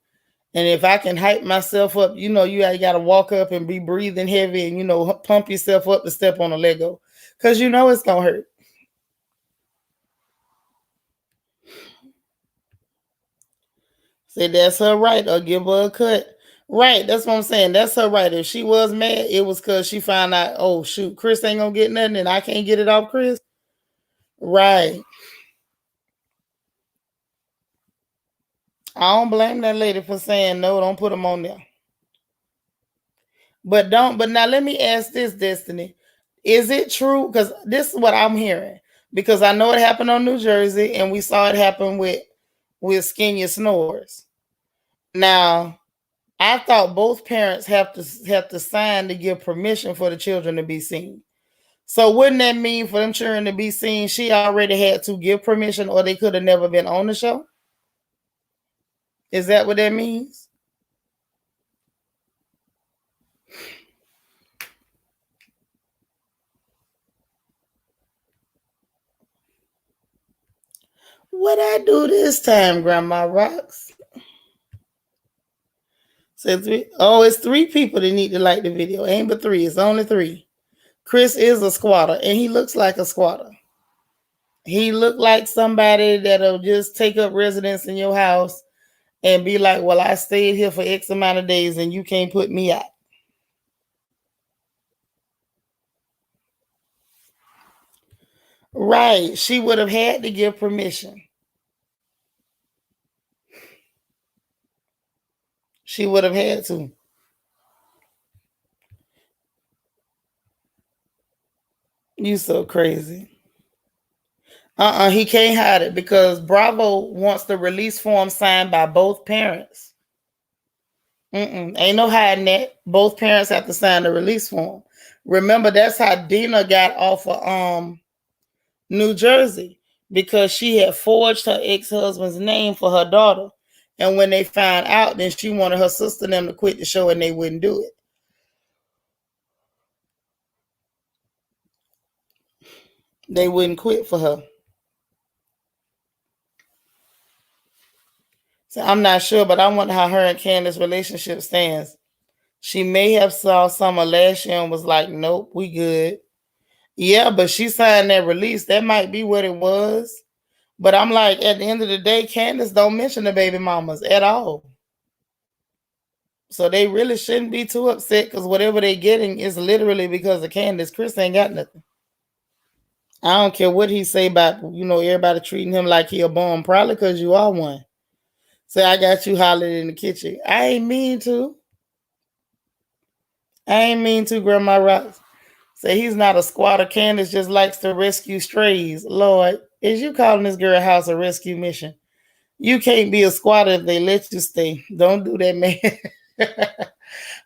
S1: And if I can hype myself up, you got to walk up and be breathing heavy and, pump yourself up to step on a Lego. Because it's going to hurt. Say that's her right or give her a cut. Right, that's what I'm saying. That's her right. If she was mad, it was because she found out, oh, shoot, Chris ain't going to get nothing and I can't get it off Chris. Right. I don't blame that lady for saying no, don't put them on there. But now let me ask this, Destiny. Is it true? Because this is what I'm hearing. Because I know it happened on New Jersey and we saw it happen with Skenya Snores. Now, I thought both parents have to sign to give permission for the children to be seen. So wouldn't that mean for them children to be seen, she already had to give permission or they could have never been on the show? Is that what that means? What I do this time, Grandma Rocks? So it's 3 people that need to like the video. Ain't but 3. It's only 3. Chris is a squatter, and he looks like a squatter. He looked like somebody that'll just take up residence in your house and be like, well, I stayed here for X amount of days and you can't put me out. Right. She would have had to give permission. She would have had to. You so crazy. He can't hide it because Bravo wants the release form signed by both parents. Ain't no hiding that. Both parents have to sign the release form. Remember, that's how Dina got off of New Jersey because she had forged her ex-husband's name for her daughter. And when they found out, then she wanted her sister and them to quit the show and they wouldn't do it. They wouldn't quit for her. So I'm not sure, but I wonder how her and Candace's relationship stands. She may have saw summer last year and was like, nope, we good. Yeah, but she signed that release. That might be what it was. But I'm like, at the end of the day, Candace don't mention the baby mamas at all. So they really shouldn't be too upset because whatever they're getting is literally because of Candace. Chris ain't got nothing. I don't care what he say about, everybody treating him like he a bum. Probably because you are one. Say I got you hollering in the kitchen. I ain't mean to. Grandma Rocks. Say he's not a squatter. Candace just likes to rescue strays. Lord, is you calling this girl house a rescue mission? You can't be a squatter if they let you stay. Don't do that, man.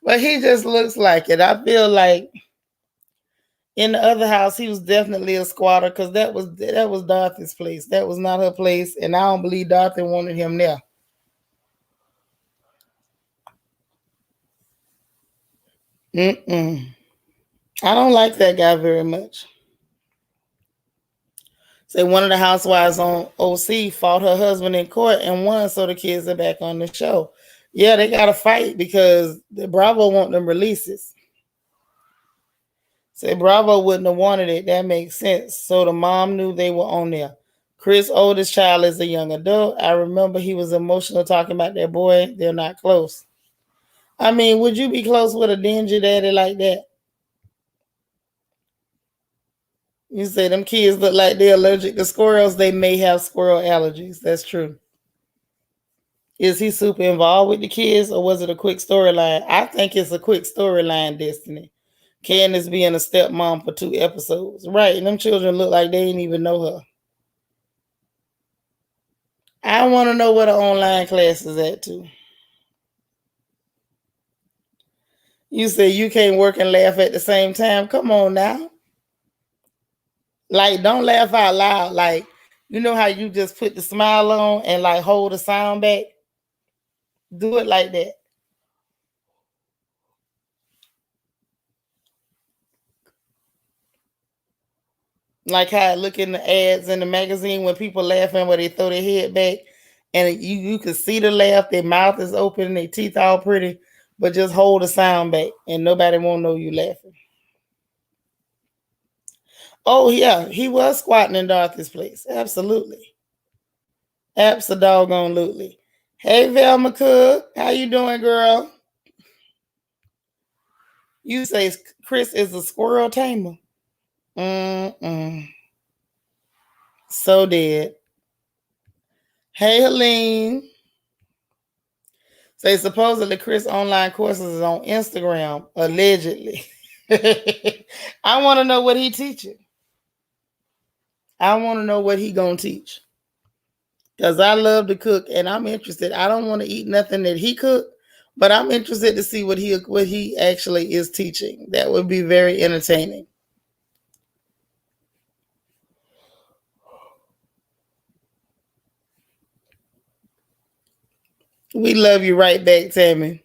S1: But he just looks like it. I feel like in the other house, he was definitely a squatter because that was Dorothy's place. That was not her place, and I don't believe Dorothy wanted him there. Mm-mm. I don't like that guy very much. Say one of the housewives on OC fought her husband in court and won, so the kids are back on the show. Yeah, they got to fight because the Bravo want them releases. Say Bravo wouldn't have wanted it. That makes sense. So the mom knew they were on there. Chris' oldest child is a young adult. I remember he was emotional talking about their boy. They're not close. I mean, would you be close with a dingy daddy like that? You say them kids look like they're allergic to squirrels. They may have squirrel allergies. That's true. Is he super involved with the kids or was it a quick storyline? I think it's a quick storyline, Destiny. Candace being a stepmom for 2 episodes. Right, and them children look like they didn't even know her. I want to know where the online class is at too. You say you can't work and laugh at the same time. Come on now. Like, don't laugh out loud. Like, you know how you just put the smile on and like hold the sound back? Do it like that. Like how I look in the ads in the magazine when people laughing where they throw their head back and you can see the laugh, their mouth is open, their teeth all pretty, but just hold the sound back and nobody won't know you laughing. Oh yeah, he was squatting in Dorothy's place. Absolutely. Absolutely. Hey Velma Cook, how you doing, girl? You say Chris is a squirrel tamer. Mm-mm. So dead. Hey Helene. Say supposedly Chris online courses is on Instagram, allegedly. I want to know what he teaching. I want to know what he gonna teach. Because I love to cook and I'm interested. I don't want to eat nothing that he cooked, but I'm interested to see what he actually is teaching. That would be very entertaining. We love you right back, Tammy.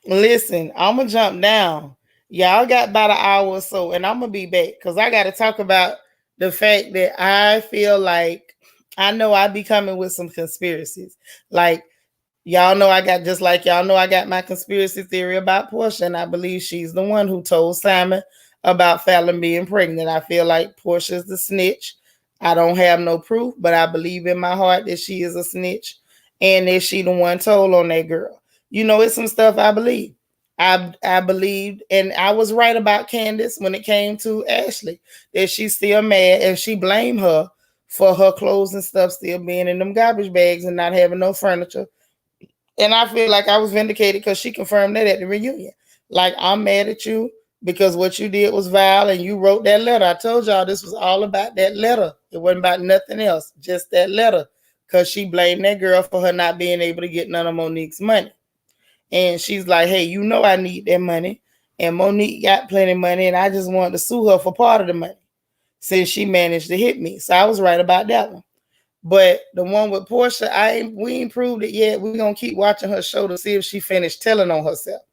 S1: Listen, I'm gonna jump down. Y'all got about an hour or so, and I'm gonna be back because I got to talk about the fact that I feel like I know I be coming with some conspiracies. Like y'all know I got just like y'all know I got my conspiracy theory about Portia, and I believe she's the one who told Simon about Fallon being pregnant. I feel like Portia's the snitch. I don't have no proof, but I believe in my heart that she is a snitch and that she the one told on that girl. You know, it's some stuff I believe. I believed, and I was right about Candace when it came to Ashley, that she's still mad and she blamed her for her clothes and stuff still being in them garbage bags and not having no furniture. And I feel like I was vindicated because she confirmed that at the reunion. Like, I'm mad at you because what you did was vile and you wrote that letter. I told y'all this was all about that letter. It wasn't about nothing else, just that letter. Because she blamed that girl for her not being able to get none of Monique's money. And she's like, hey, you know I need that money. And Monique got plenty of money, and I just wanted to sue her for part of the money since she managed to hit me. So I was right about that one. But the one with Portia, we ain't proved it yet. We're gonna keep watching her show to see if she finished telling on herself.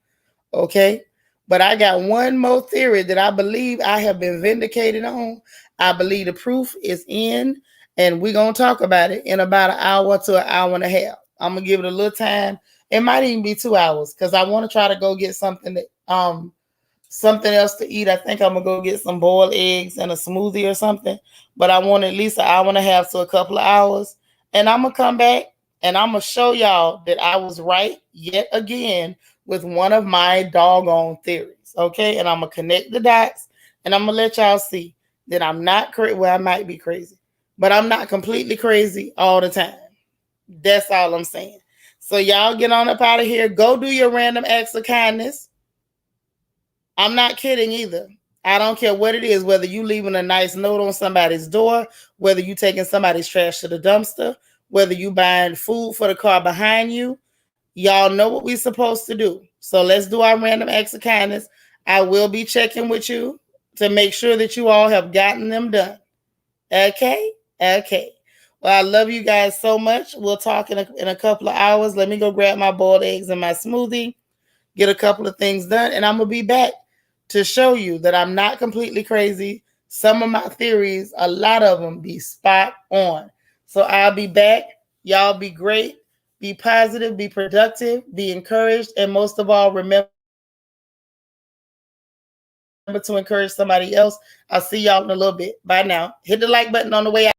S1: Okay. But I got one more theory that I believe I have been vindicated on. I believe the proof is in, and we're gonna talk about it in about an hour to an hour and a half. I'm gonna give it a little time. It might even be 2 hours because I want to try to go get something else to eat. I think I'm gonna go get some boiled eggs and a smoothie or something. But I want at least an hour and a half to a couple of hours. And I'm gonna come back and I'm gonna show y'all that I was right yet again with one of my doggone theories. Okay. And I'm gonna connect the dots and I'm gonna let y'all see that I'm not crazy. Well, I might be crazy, but I'm not completely crazy all the time. That's all I'm saying. So y'all get on up out of here. Go do your random acts of kindness. I'm not kidding either. I don't care what it is, whether you leaving a nice note on somebody's door, whether you taking somebody's trash to the dumpster, whether you buying food for the car behind you. Y'all know what we're supposed to do. So let's do our random acts of kindness. I will be checking with you to make sure that you all have gotten them done. Okay? Okay. Well, I love you guys so much. We'll talk in a couple of hours. Let me go grab my boiled eggs and my smoothie, get a couple of things done, and I'm going to be back to show you that I'm not completely crazy. Some of my theories, a lot of them be spot on. So I'll be back. Y'all be great. Be positive, be productive, be encouraged, and most of all, remember to encourage somebody else. I'll see y'all in a little bit. Bye now. Hit the like button on the way out.